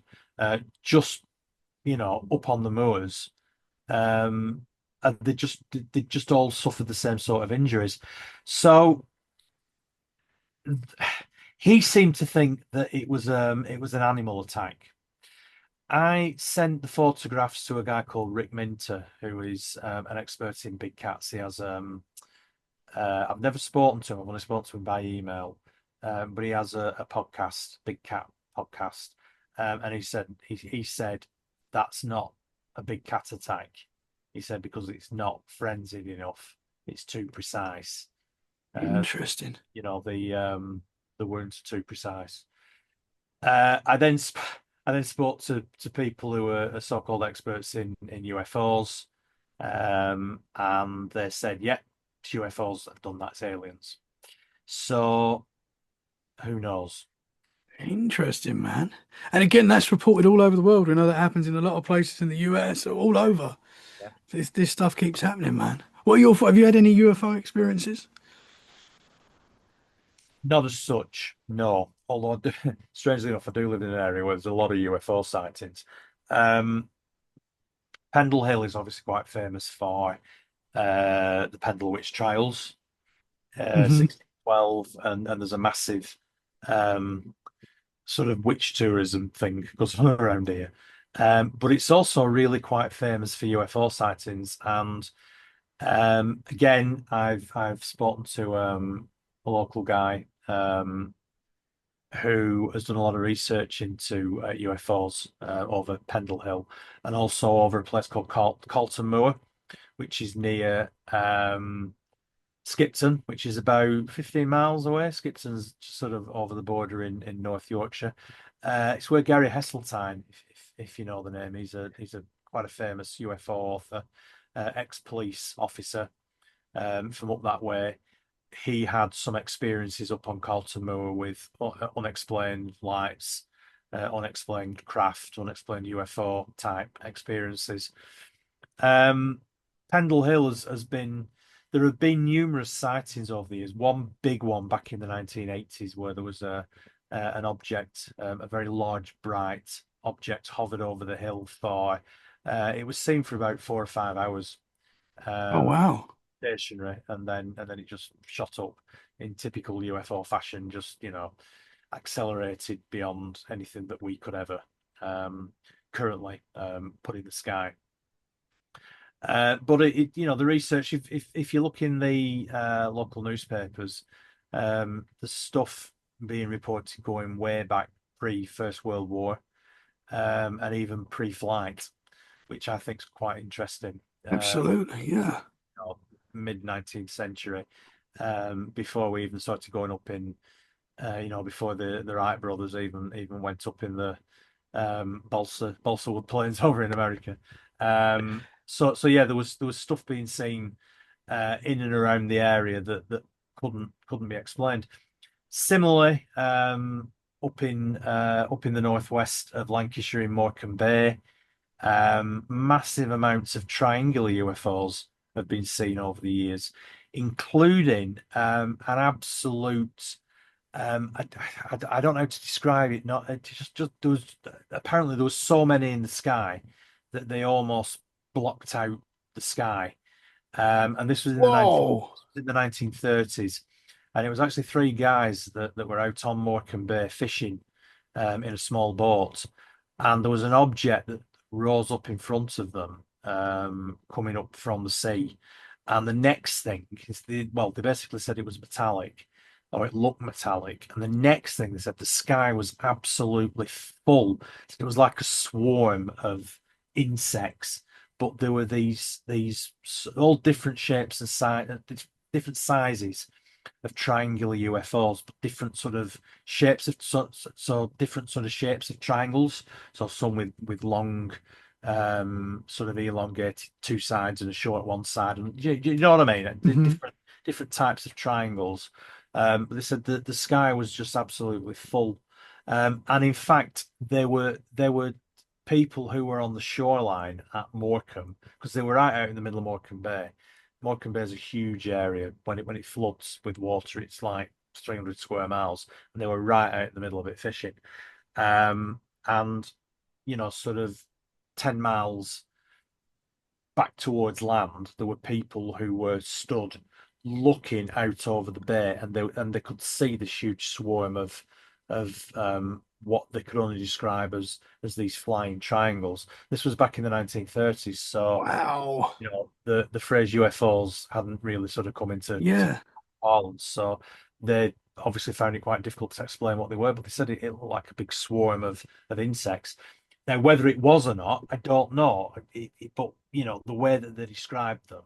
just up on the moors, and they just all suffered the same sort of injuries. So he seemed to think that it was an animal attack. I sent the photographs to a guy called Rick Minter, who is an expert in big cats. He has I've never spoken to him. I've only spoken to him by email, but he has a podcast, Big Cat podcast, and he said that's not a big cat attack. He said because it's not frenzied enough. It's too precise. Uh, Interesting. the wounds are too precise. I then spoke to people who are so-called experts in UFOs, and they said, "Yeah, it's UFOs that have done that. It's aliens." So who knows? Interesting, man. And again, that's reported all over the world. We know that happens in a lot of places in the US, all over. Yeah. This stuff keeps happening, man. What are your have you had any UFO experiences? Not as such, no. Although, strangely enough, I do live in an area where there's a lot of UFO sightings. Um, Pendle Hill is obviously quite famous for the Pendle Witch Trials, Hmm. 1612, and there's a massive um, sort of witch tourism thing goes on around here. But it's also really quite famous for UFO sightings. And again, I've spoken to a local guy who has done a lot of research into UFOs over Pendle Hill and also over a place called Calton Moor, which is near Skipton, which is about 15 miles away. Skipton's just sort of over the border in North Yorkshire. It's where Gary Heseltine, if you know the name, he's a quite a famous UFO author, ex-police officer from up that way. He had some experiences up on Carlton Moor with unexplained lights, unexplained craft, unexplained UFO type experiences. Um, Pendle Hill has been there have been numerous sightings over the years. One big one back in the 1980s where there was an object, a very large, bright object hovered over the hill for it was seen for about 4 or 5 hours. Oh Um, wow. Stationary, and then it just shot up in typical UFO fashion, just accelerated beyond anything that we could ever um, currently put in the sky. But the research, if you look in the local newspapers, there's stuff being reported going way back pre First World War, and even pre-flight, which I think is quite interesting. Absolutely. Yeah. Mid 19th century, before we even started going up in, before the Wright brothers even went up in the balsa wood plains over in America. So yeah, there was stuff being seen in and around the area that couldn't be explained. Similarly, up in the northwest of Lancashire in Morecambe Bay, massive amounts of triangular UFOs have been seen over the years, including an absolute I don't know how to describe it. Not it just there was apparently there was so many in the sky that they almost blocked out the sky. And this was Whoa. in the 1930s, and it was actually three guys that were out on Morecambe Bay fishing in a small boat, and there was an object that rose up in front of them coming up from the sea. And the next thing is they basically said it was metallic or it looked metallic. And the next thing they said the sky was absolutely full. It was like a swarm of insects, but there were these all different shapes and different sizes of triangular UFOs, but different sort of shapes of so different sort of shapes of triangles. So some with long, sort of elongated two sides and a short one side, and you know what I mean? Hmm. Different types of triangles. But they said that the sky was just absolutely full, and in fact there were people who were on the shoreline at Morecambe because they were right out in the middle of Morecambe Bay. Morecambe Bay is a huge area. When it floods with water, it's like 300 square miles, and they were right out in the middle of it fishing. And sort of 10 miles back towards land, there were people who were stood looking out over the bay, and they could see this huge swarm of what they could only describe as these flying triangles. This was back in the 1930s, so Wow. the phrase UFOs hadn't really sort of come into Yeah. parlance, so they obviously found it quite difficult to explain what they were, but they said it looked like a big swarm of insects. Now, whether it was or not, I don't know. But the way that they described them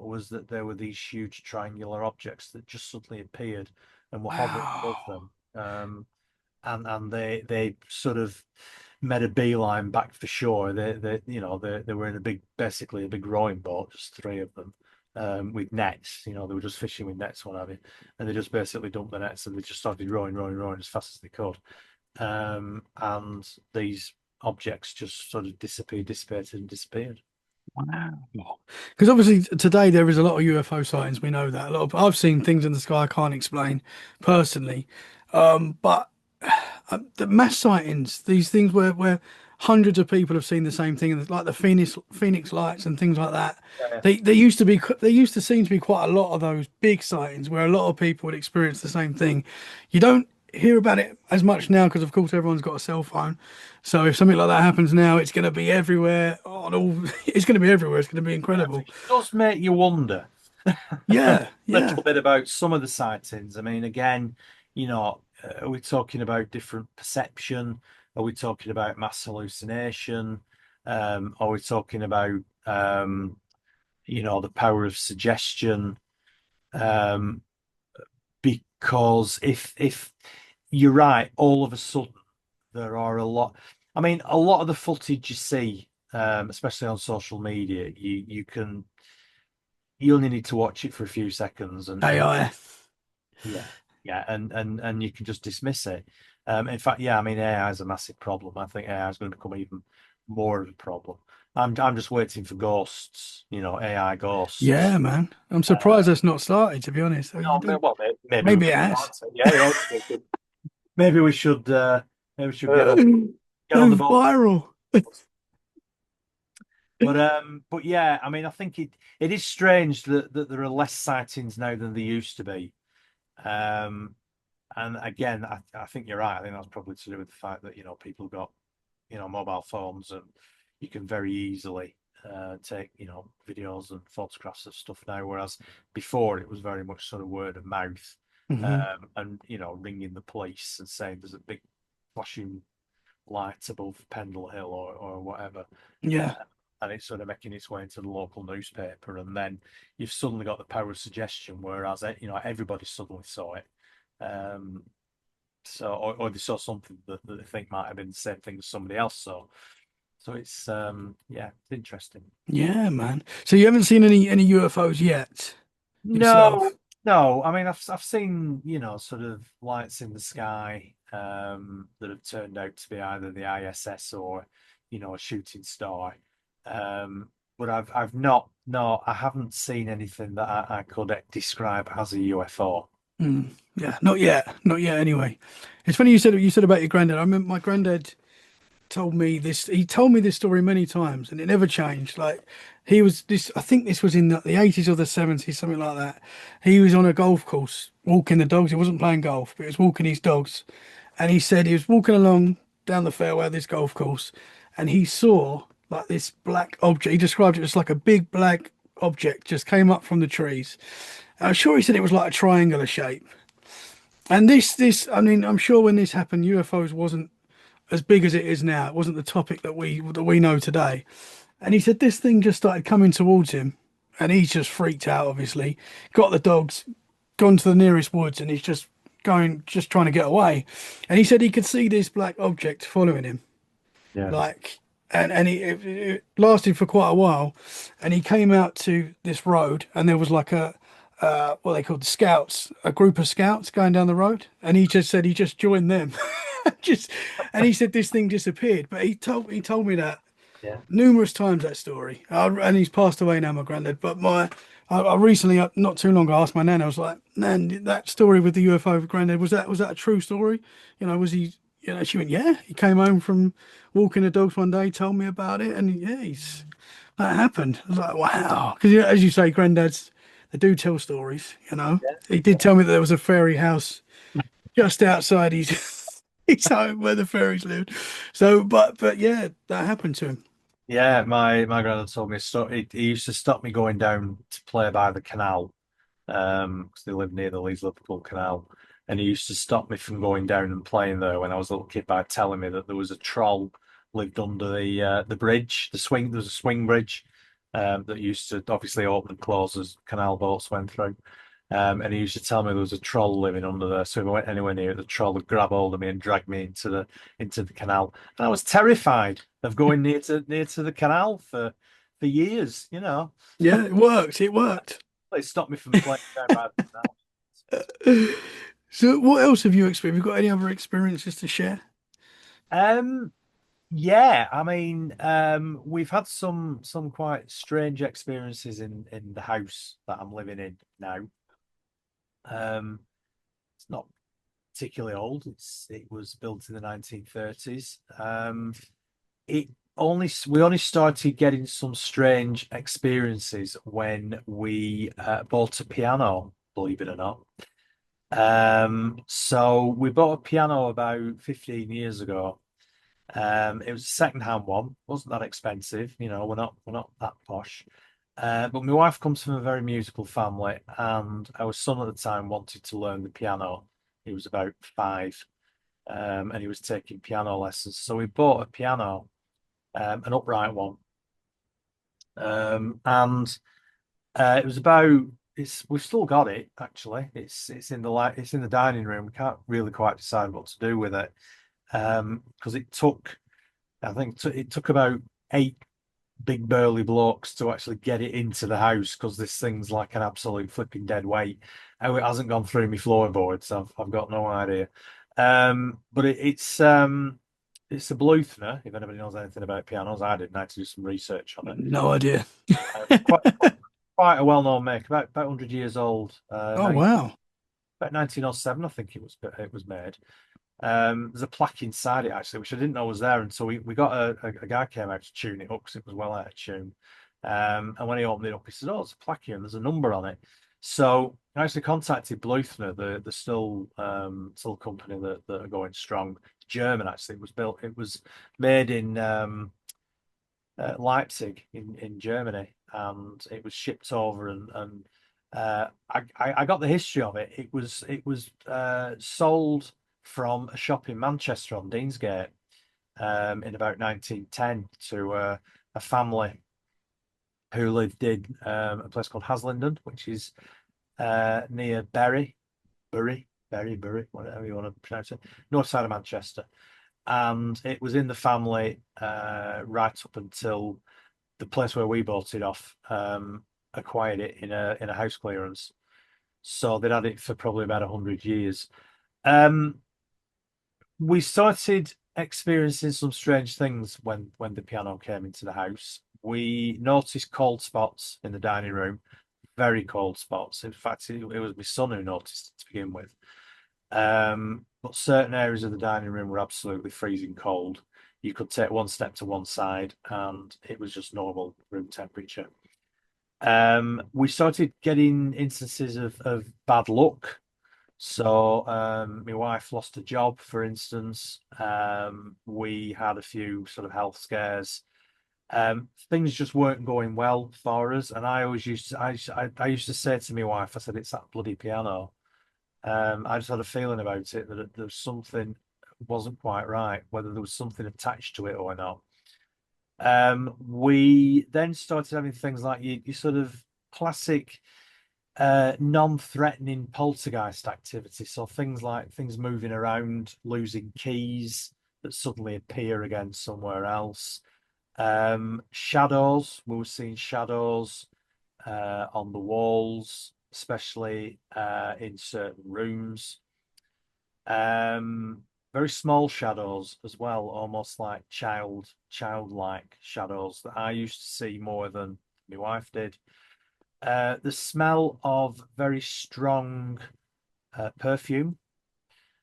was that there were these huge triangular objects that just suddenly appeared and were hovering above Wow. them. And they sort of made a beeline back for shore. They were in basically a big rowing boat, just three of them, with nets. They were just fishing with nets, what have you, and they just basically dumped the nets and they just started rowing as fast as they could. And these objects just sort of dissipated and disappeared. Wow. Because obviously today there is a lot of UFO sightings. We know that a lot of I've seen things in the sky I can't explain Yeah, personally, but the mass sightings, these things where hundreds of people have seen the same thing, and like the Phoenix lights and things like that. yeah, They used to be there used to seem to be quite a lot of those big sightings where a lot of people would experience the same thing. You don't hear about it as much now because of course everyone's got a cell phone. So if something like that happens now, it's going to be everywhere. On all, it's going to be everywhere. It's going to be yeah. incredible. It does make you wonder a Yeah, yeah, little bit about some of the sightings. I mean, again, are we talking about different perception? Are we talking about mass hallucination? Are we talking about the power of suggestion? Um, because if you're right, all of a sudden there are a lot. I mean, a lot of the footage you see, especially on social media, you only need to watch it for a few seconds, and AI. yeah, yeah, and you can just dismiss it. In fact, yeah, I mean, AI is a massive problem. I think AI is going to become even more of a problem. I'm just waiting for ghosts, AI Yeah, ghosts. man. I'm Uh, surprised that's not started, to be honest. So you no, don't. well, maybe we Maybe it should has. start it. Yeah, yeah, maybe we should get on Go the ball. viral. But yeah, I mean, I think it is strange that there are less sightings now than there used to be. Um, and again, I think you're right. I think that's probably to do with the fact that people have got mobile phones, and you can very easily take videos and photographs of stuff now, whereas before it was very much sort of word of mouth, Hmm. and ringing the police and saying there's a big flashing light above Pendle Hill or whatever, uh, Yeah, and it's sort of making its way into the local newspaper, and then you've suddenly got the power of suggestion, whereas everybody suddenly saw it. Um, or they saw something that they think might have been the same thing as somebody else saw. So it's yeah, it's interesting. yeah, man. So you haven't seen any UFOs yet No, yourself? No, I mean I've seen, sort of lights in the sky that have turned out to be either the ISS or, a shooting star. But I've not no, I haven't seen anything that I could describe as a UFO. Mm, yeah, not yet, not yet. Anyway, it's funny you said about your granddad. I remember my granddad told me this. He told me this story many times, and it never changed. Like he was this. I think this was in the 80s or the 70s, something like that. He was on a golf course walking the dogs. He wasn't playing golf, but he was walking his dogs, and he said he was walking along down the fairway of this golf course, and he saw like this black object. He described it as like a big black object just came up from the trees. I'm sure he said it was like a triangular shape. And I mean, I'm sure when this happened, UFOs wasn't as big as it is now. It wasn't the topic that we know today. And he said this thing just started coming towards him, and he's just freaked out. Obviously, got the dogs, gone to the nearest woods, and he's just trying to get away. And he said he could see this black object following him, Yeah. like, and it lasted for quite a while. And he came out to this road, and there was like a what they called the scouts, a group of scouts going down the road, and he just said he just joined them. Just and he said this thing disappeared, but he told me that Yeah. numerous times, that story. And he's passed away now, my granddad. But I recently, not too long ago, asked my nan. I was like, Nan, that story with the UFO with granddad, was that a true story? Was he? She went, yeah. He came home from walking the dogs one day, told me about it, and yeah, that happened. I was like, wow, because as you say, granddads, they do tell stories. Yeah. He did tell me that there was a fairy house just outside his home where the fairies lived. So, but yeah, that happened to him. Yeah, my granddad told me a story. He used to stop me going down to play by the canal, because they live near the Leeds Liverpool Canal, and he used to stop me from going down and playing there when I was a little kid by telling me that there was a troll lived under the bridge, the swing. There was a swing bridge that used to obviously open and close as canal boats went through. And he used to tell me there was a troll living under there. So if I went anywhere near it, the troll would grab hold of me and drag me into the canal. And I was terrified of going near to the canal for years. Yeah, it worked. It worked. It stopped me from playing down by the canal. So, what else have you experienced? Have you got any other experiences to share? Um, yeah, I mean, we've had some quite strange experiences in the house that I'm living in now. Um, it's not particularly old. It was built in the 1930s. It we only started getting some strange experiences when we bought a piano, believe it or not. So we bought a piano about 15 years ago. It was a second-hand one, wasn't that expensive, we're not that posh. But my wife comes from a very musical family, and our son at the time wanted to learn the piano. He was about 5, and he was taking piano lessons. So we bought a piano, an upright one, and it was about. We've still got it actually. It's in the dining room. We can't really quite decide what to do with it, because I think it took about 8 big burly blokes to actually get it into the house, because this thing's like an absolute flipping dead weight. How it hasn't gone through my floorboards, I've got no idea. But it's a Bluthner. If anybody knows anything about pianos, I didn't. I had to do some research on it. No idea. Quite a well-known make, about 100 years old. Oh wow. About 1907, I think it was made. There's a plaque inside it actually, which I didn't know was there until we got a guy came out to tune it up because it was well out of tune. And when he opened it up, he said, "Oh, it's a plaque here, and there's a number on it." So I actually contacted Bluthner, the still company that are going strong. German actually. It was made in Leipzig in Germany, and it was shipped over, and I got the history of it. It was sold from a shop in Manchester on Deansgate, in about 1910 to a family who lived in a place called Haslingden, which is near Bury, whatever you want to pronounce it, north side of Manchester. And it was in the family right up until the place where we bought it off acquired it in a house clearance. So they'd had it for probably about 100 years. Um, we started experiencing some strange things when the piano came into the house. We noticed cold spots in the dining room, very cold spots. In fact, it was my son who noticed it to begin with. But certain areas of the dining room were absolutely freezing cold. You could take one step to one side and it was just normal room temperature. We started getting instances of bad luck. So my wife lost a job, for instance. We had a few sort of health scares. Things just weren't going well for us, and I always used to, I used to say to my wife, I said, "It's that bloody piano." I just had a feeling about it that there was something wasn't quite right, whether there was something attached to it or not. We then started having things like you sort of classic non-threatening poltergeist activity. So things like things moving around, losing keys that suddenly appear again somewhere else. Shadows, we were seeing shadows on the walls, especially in certain rooms. Um, Very small shadows as well, almost like childlike shadows that I used to see more than my wife did. The smell of very strong perfume,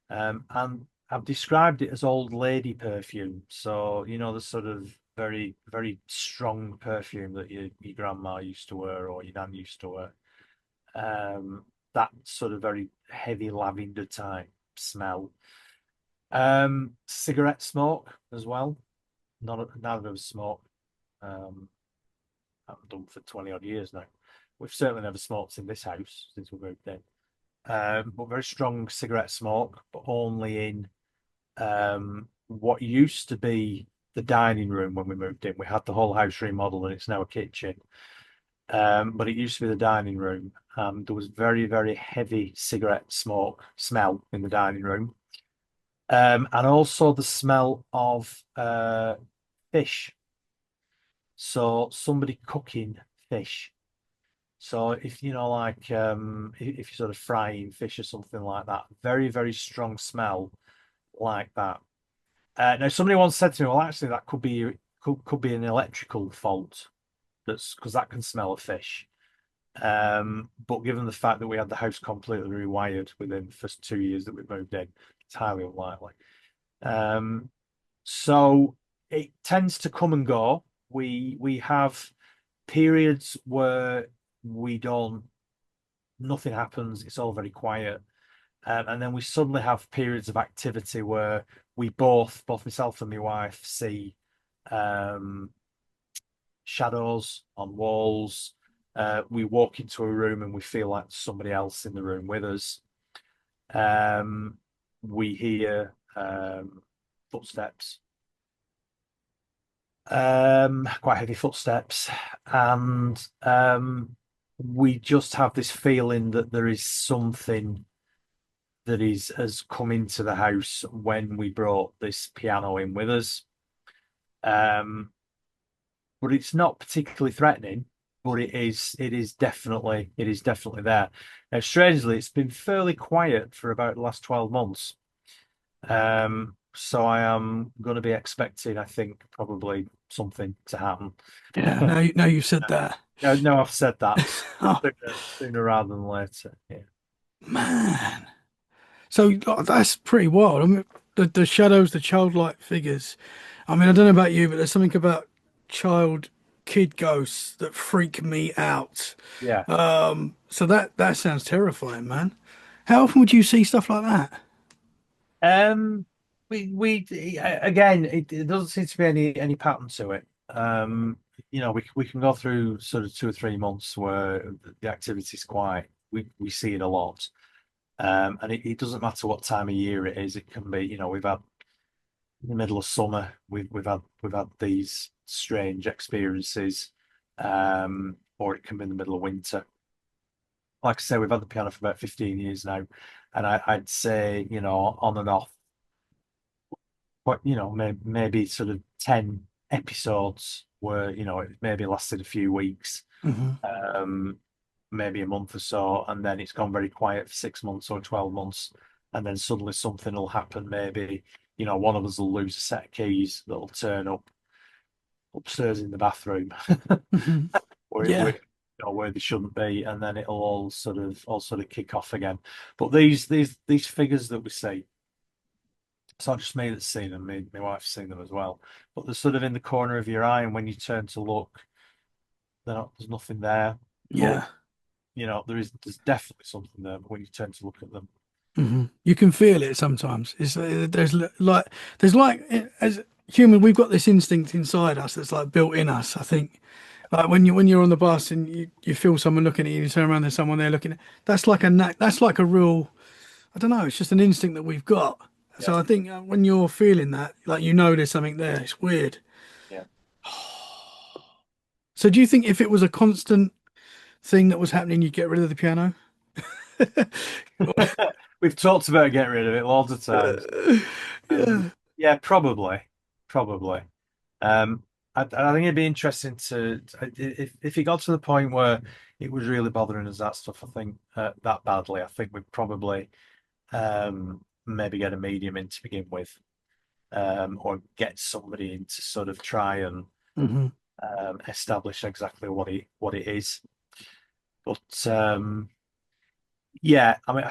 and I've described it as old lady perfume. So, the sort of very, very strong perfume that your grandma used to wear or your nan used to wear. Um, that sort of very heavy lavender type smell. Cigarette smoke as well. Neither of us smoke. Um, I've done for 20 odd years now. We've certainly never smoked in this house since we moved in. But very strong cigarette smoke, but only in what used to be the dining room when we moved in. We had the whole house remodeled and it's now a kitchen. But it used to be the dining room. There was very, very heavy cigarette smoke smell in the dining room. And also the smell of fish. So somebody cooking fish. So if like if you're sort of frying fish or something like that, very, very strong smell like that. Now somebody once said to me, well, actually that could be an electrical fault. That's because that can smell of fish. But given the fact that we had the house completely rewired within the first 2 years that we moved in, it's highly unlikely. Um, so it tends to come and go. We have periods where we don't, nothing happens. It's all very quiet. And then we suddenly have periods of activity where we both myself and my wife, see um, shadows on walls. We walk into a room and we feel like somebody else in the room with us. Um, we hear footsteps, quite heavy footsteps, and we just have this feeling that there is something that is has come into the house when we brought this piano in with us. Um, but it's not particularly threatening, but it is definitely there. Now, strangely, it's been fairly quiet for about the last 12 months. So I am going to be expecting, I think, probably something to happen. Yeah, now you've said that. No, no, I've said that Oh, sooner rather than later. Yeah. man. So that's pretty wild. I mean, the shadows, the childlike figures. I mean, I don't know about you, but there's something about kid ghosts that freak me out. Yeah. So that sounds terrifying, man. How often would you see stuff like that? Um, we again, it doesn't seem to be any pattern to it. We can go through sort of 2 or 3 months where the activity is quiet. We see it a lot. And it doesn't matter what time of year it is. It can be, we've had in the middle of summer, we've had these strange experiences, or it can be in the middle of winter. Like I say, we've had the piano for about 15 years now, and I'd say, on and off, but maybe sort of 10 episodes where, it maybe lasted a few weeks. Hmm. Um, maybe a month or so, and then it's gone very quiet for 6 months or 12 months, and then suddenly something will happen. Maybe, one of us will lose a set of keys that'll turn up upstairs in the bathroom Hmm. where Yeah. where they shouldn't be, and then it'll all sort of kick off again. But these figures that we see, it's not just me that's seen them, my wife's seen them as well. But they're sort of in the corner of your eye, and when you turn to look, there's nothing there. But Yeah. there's definitely something there, but when you turn to look at them. Hmm. You can feel it sometimes. There's like as human, we've got this instinct inside us that's like built in us. I think like when you're on the bus and you feel someone looking at you, you turn around, there's someone there looking. That's like a real. I don't know. It's just an instinct that we've got. Yeah, So I think when you're feeling that, like there's something there. It's weird. yeah. So do you think if it was a constant thing that was happening, you'd get rid of the piano? We've talked about getting rid of it lots of times. Yeah. Yeah, probably. I think it'd be interesting if it got to the point where it was really bothering us that stuff. I think that badly. I think we'd probably maybe get a medium in to begin with, or get somebody in to sort of try and Hmm. establish exactly what it is. But yeah, I mean,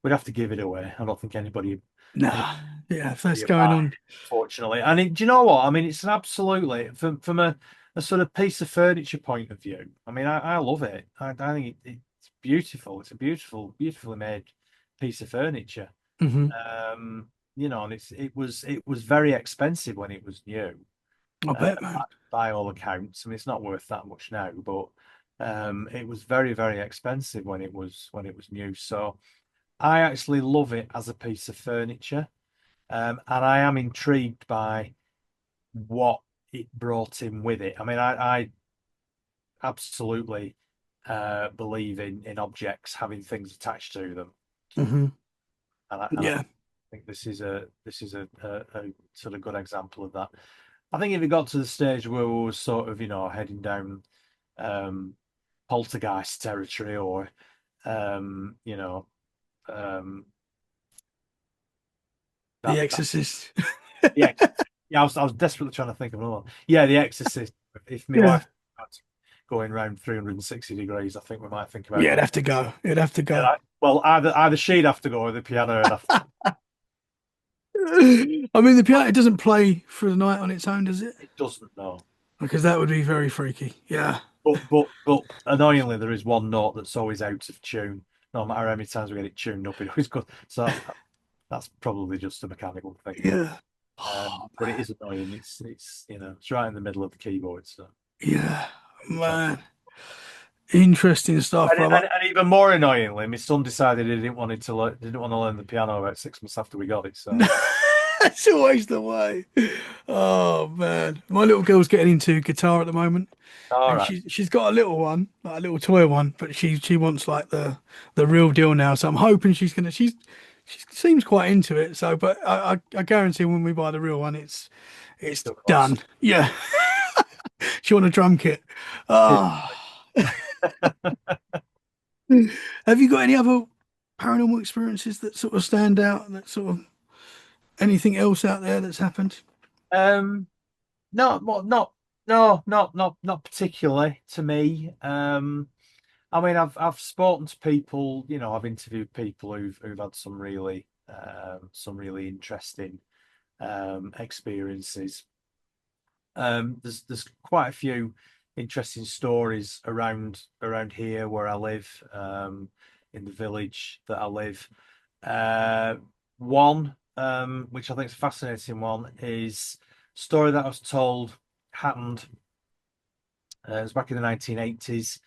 we'd have to give it away. I don't think anybody Nah. Yeah. If that's be going about on. it, fortunately. And do you know what? I mean, it's an absolutely from a sort of piece of furniture point of view. I mean, I love it. I think it's beautiful. It's a beautifully made piece of furniture. Hmm. And it was very expensive when it was new. I Uh, bet, by, man. by all accounts. I mean, it's not worth that much now, but it was very, very expensive when it was new. So I actually love it as a piece of furniture. And I am intrigued by what it brought in with it. I mean, I absolutely believe in objects having things attached to them, Hmm. and I Yeah. think this is a sort of good example of that. I think if it got to the stage where we were sort of heading down um, poltergeist territory, or um, you know um, The that Exorcist. yeah. Yeah, I was desperately trying to think of another one. Yeah, The Exorcist. If my Yeah. wife starts going around 360 degrees, I think we might think about Yeah, it'd getting. have to go. It'd have to Yeah, go. well, either she'd have to go or the piano would have to. I mean, the piano it doesn't play through the night on its own, does it? It doesn't know. Because that would be very freaky. Yeah. But annoyingly, there is one note that's always out of tune. No matter how many times we get it tuned up, it always goes. So that's probably just a mechanical thing, but Yeah. Oh, but it is annoying. It's right in the middle of the keyboard, so yeah, we try. man. Interesting stuff, And, brother. and, and even more annoyingly, my son decided he didn't want to learn the piano about 6 months after we got it. So, That's always the way. Oh man, my little girl's getting into guitar at the moment, all and right, she's got a little one, like a little toy one, but she wants like the real deal now. So I'm hoping she seems quite into it. So, but I guarantee when we buy the real one, it's still done. cost. Yeah, she want a drum kit. Oh, have you got any other paranormal experiences that sort of stand out? That sort of anything else out there that's happened? Um, no, well, not no, not particularly to me. I mean, I've spoken to people, I've interviewed people who've had some really interesting experiences. There's quite a few interesting stories around here where I live, in the village that I live. Uh, one, which I think is a fascinating one, is a story that I was told happened. It was back in the 1980s.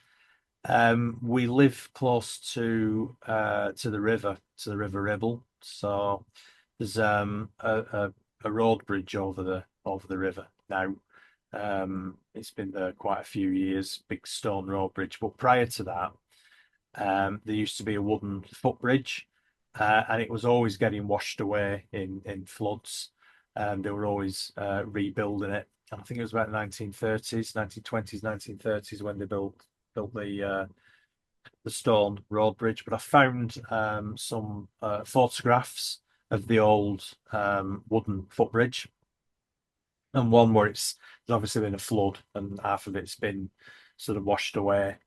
We live close to the River Ribble. So there's a road bridge over the river now. It's been there quite a few years, big stone road bridge. But prior to that, there used to be a wooden footbridge, and it was always getting washed away in floods. They were always rebuilding it. And I think it was about 1930s, 1920s, 1930s when they built the the stone road bridge, but I found some photographs of the old wooden footbridge, and one where there's obviously been a flood and half of it's been sort of washed away.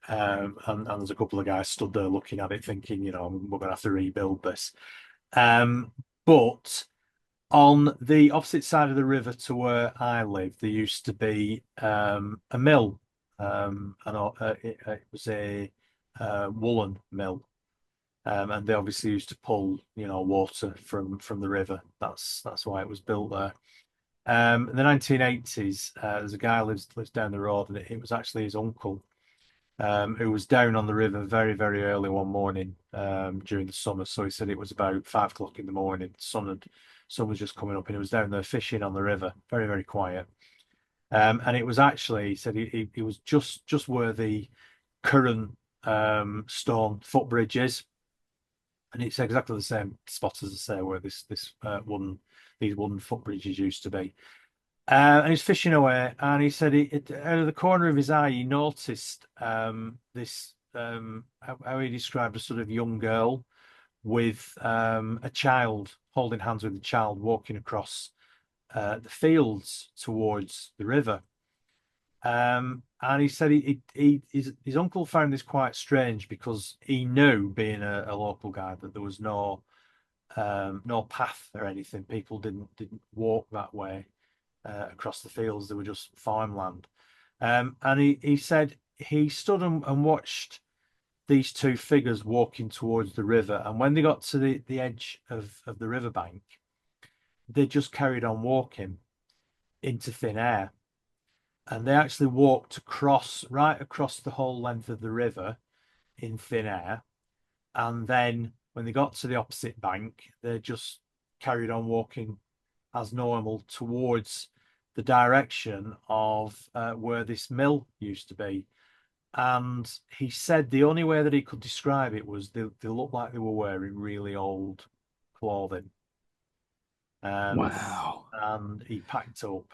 And there's a couple of guys stood there looking at it, thinking, we're going to have to rebuild this. But on the opposite side of the river to where I live, there used to be a mill. It was a woolen mill, and they obviously used to pull, water from the river. That's why it was built there. In the 1980s, there's a guy lives down the road, and it was actually his uncle, who was down on the river very, very early one morning during the summer. So he said it was about 5 o'clock in the morning. Sun was just coming up, and he was down there fishing on the river, very, very quiet. And it was actually, he said he was just where the current stone footbridge is, and it's exactly the same spot as I say where these wooden footbridges used to be. And he's fishing away, and he said out of the corner of his eye, he noticed this how he described a sort of young girl with a child holding hands with a child walking across the fields towards the river. And he said his uncle found this quite strange because he knew, being a local guy, that there was no path or anything. People didn't walk that way across the fields. They were just farmland. And he said he stood and watched these two figures walking towards the river. And when they got to the edge of the riverbank, they just carried on walking into thin air. And they actually walked right across the whole length of the river in thin air. And then when they got to the opposite bank, they just carried on walking as normal towards the direction of where this mill used to be. And he said the only way that he could describe it was they looked like they were wearing really old clothing. Wow. And he packed up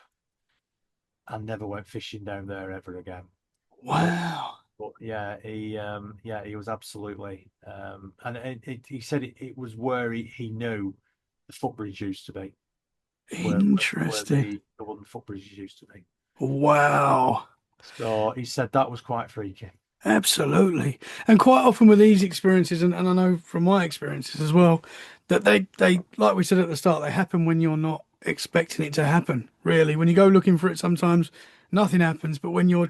and never went fishing down there ever again. But Wow. but yeah, he was absolutely and he said it was where he knew the footbridge used to be, where Interesting. the wooden footbridge used to be. Wow. So he said that was quite freaky. Absolutely. And quite often with these experiences, and I know from my experiences as well, that they like we said at the start, they happen when you're not expecting it to happen, really. When you go looking for it, sometimes nothing happens, but when you're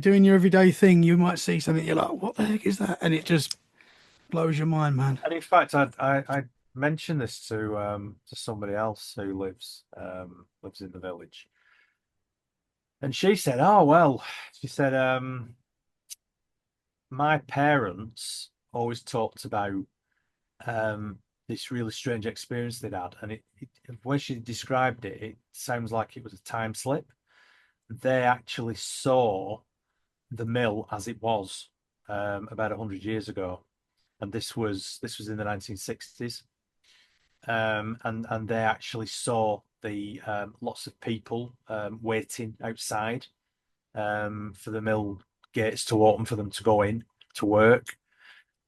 doing your everyday thing, you might see something, you're like, what the heck is that? And it just blows your mind, man. And in fact, I mentioned this to somebody else who lives in the village, and she said, "Oh well," she said, "My parents always talked about this really strange experience they'd had, and when she described it, it sounds like it was a time slip. They actually saw the mill as it was about 100 years ago, and this was in the 1960s, and they actually saw the lots of people waiting outside for the mill gates to open for them to go in to work."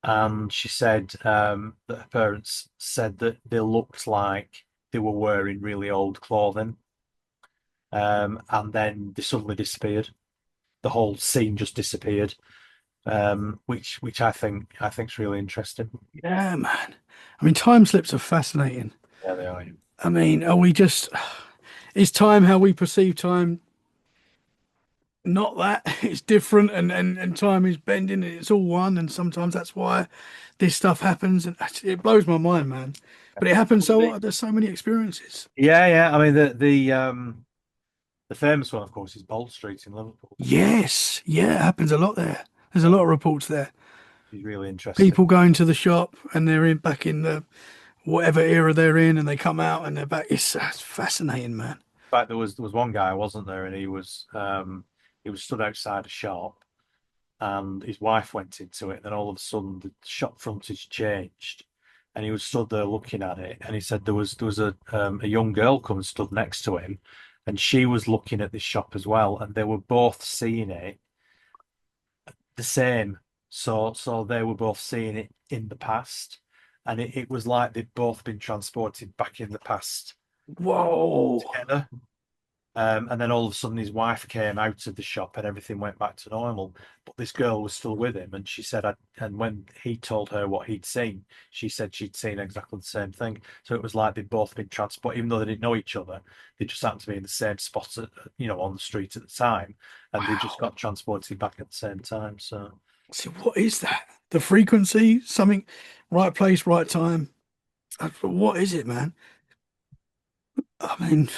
And she said that her parents said that they looked like they were wearing really old clothing, and then they suddenly disappeared. The whole scene just disappeared, which I think's really interesting. Yeah, man. I mean, time slips are fascinating. Yeah, they are. I mean, are we just, is time how we perceive time not that? It's different, and time is bending and it's all one, and sometimes that's why this stuff happens, and it blows my mind, man. But it happens so there's so many experiences. Yeah, yeah. I mean, the famous one, of course, is Bold Street in Liverpool. Yes, yeah, it happens a lot there. There's a lot of reports there. It's really interesting. People going to the shop and they're in back in the whatever era they're in, and they come out and they're back. It's fascinating, man. In fact, there was one guy, wasn't there, and he was stood outside a shop, and his wife went into it, and then all of a sudden the shop frontage changed, and he was stood there looking at it, and he said there was a young girl come and stood next to him, and she was looking at this shop as well, and they were both seeing it the same. So they were both seeing it in the past, and it was like they'd both been transported back in the past Whoa. together. And then all of a sudden his wife came out of the shop and everything went back to normal. But this girl was still with him, and she said, and when he told her what he'd seen, she said she'd seen exactly the same thing. So it was like they'd both been transported, even though they didn't know each other. They just happened to be in the same spot, on the street at the time, and they just Wow. got transported back at the same time. So, See, what is that? The frequency, something, right place, right time. What is it, man? I mean,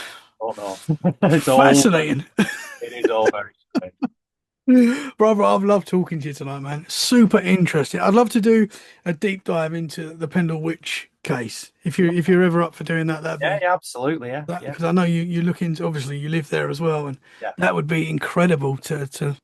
oh no, it's all fascinating. it is all very strange. Brother, I've loved talking to you tonight, man. Super interesting. I'd love to do a deep dive into the Pendle Witch case. If you're ever up for doing that, that'd Yeah, be yeah, absolutely, yeah, that yeah, because I know you look into obviously you live there as well, and yeah. that would be incredible to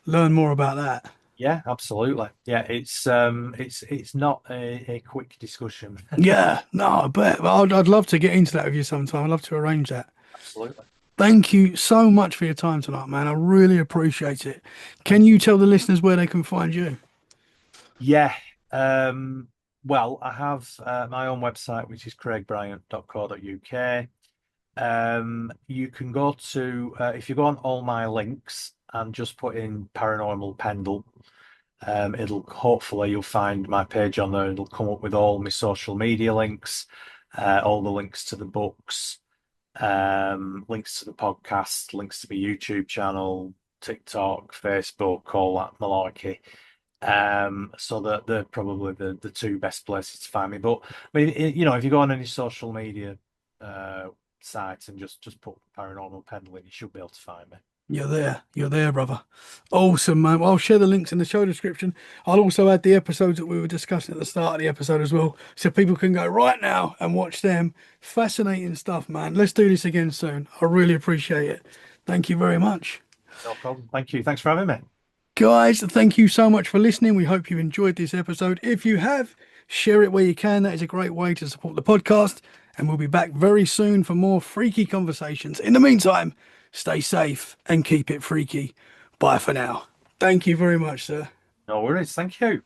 learn more about that. Yeah, absolutely. Yeah, it's not a quick discussion. Yeah, no, I bet. But I'd love to get into that with you sometime. I'd love to arrange that. Absolutely. Thank you so much for your time tonight, man. I really appreciate it. Can you tell the listeners where they can find you? Yeah. Um, well, I have my own website, which is craigbryant.co.uk. You can go to if you go on all my links and just put in Paranormal Pendle, it'll hopefully you'll find my page on there. It'll come up with all my social media links, all the links to the books, links to the podcast, links to the YouTube channel, TikTok, Facebook, all that malarkey. So that they're probably the two best places to find me. But I mean, if you go on any social media uh sites and just put Paranormal Pendle in, you should be able to find me. You're there. You're there, brother. Awesome, man. Well, I'll share the links in the show description. I'll also add the episodes that we were discussing at the start of the episode as well, so people can go right now and watch them. Fascinating stuff, man. Let's do this again soon. I really appreciate it. Thank you very much. No problem. Thank you. Thanks for having me. Guys, thank you so much for listening. We hope you enjoyed this episode. If you have, share it where you can. That is a great way to support the podcast. And we'll be back very soon for more freaky conversations. In the meantime, stay safe and keep it freaky. Bye for now. Thank you very much, sir. No worries. Thank you.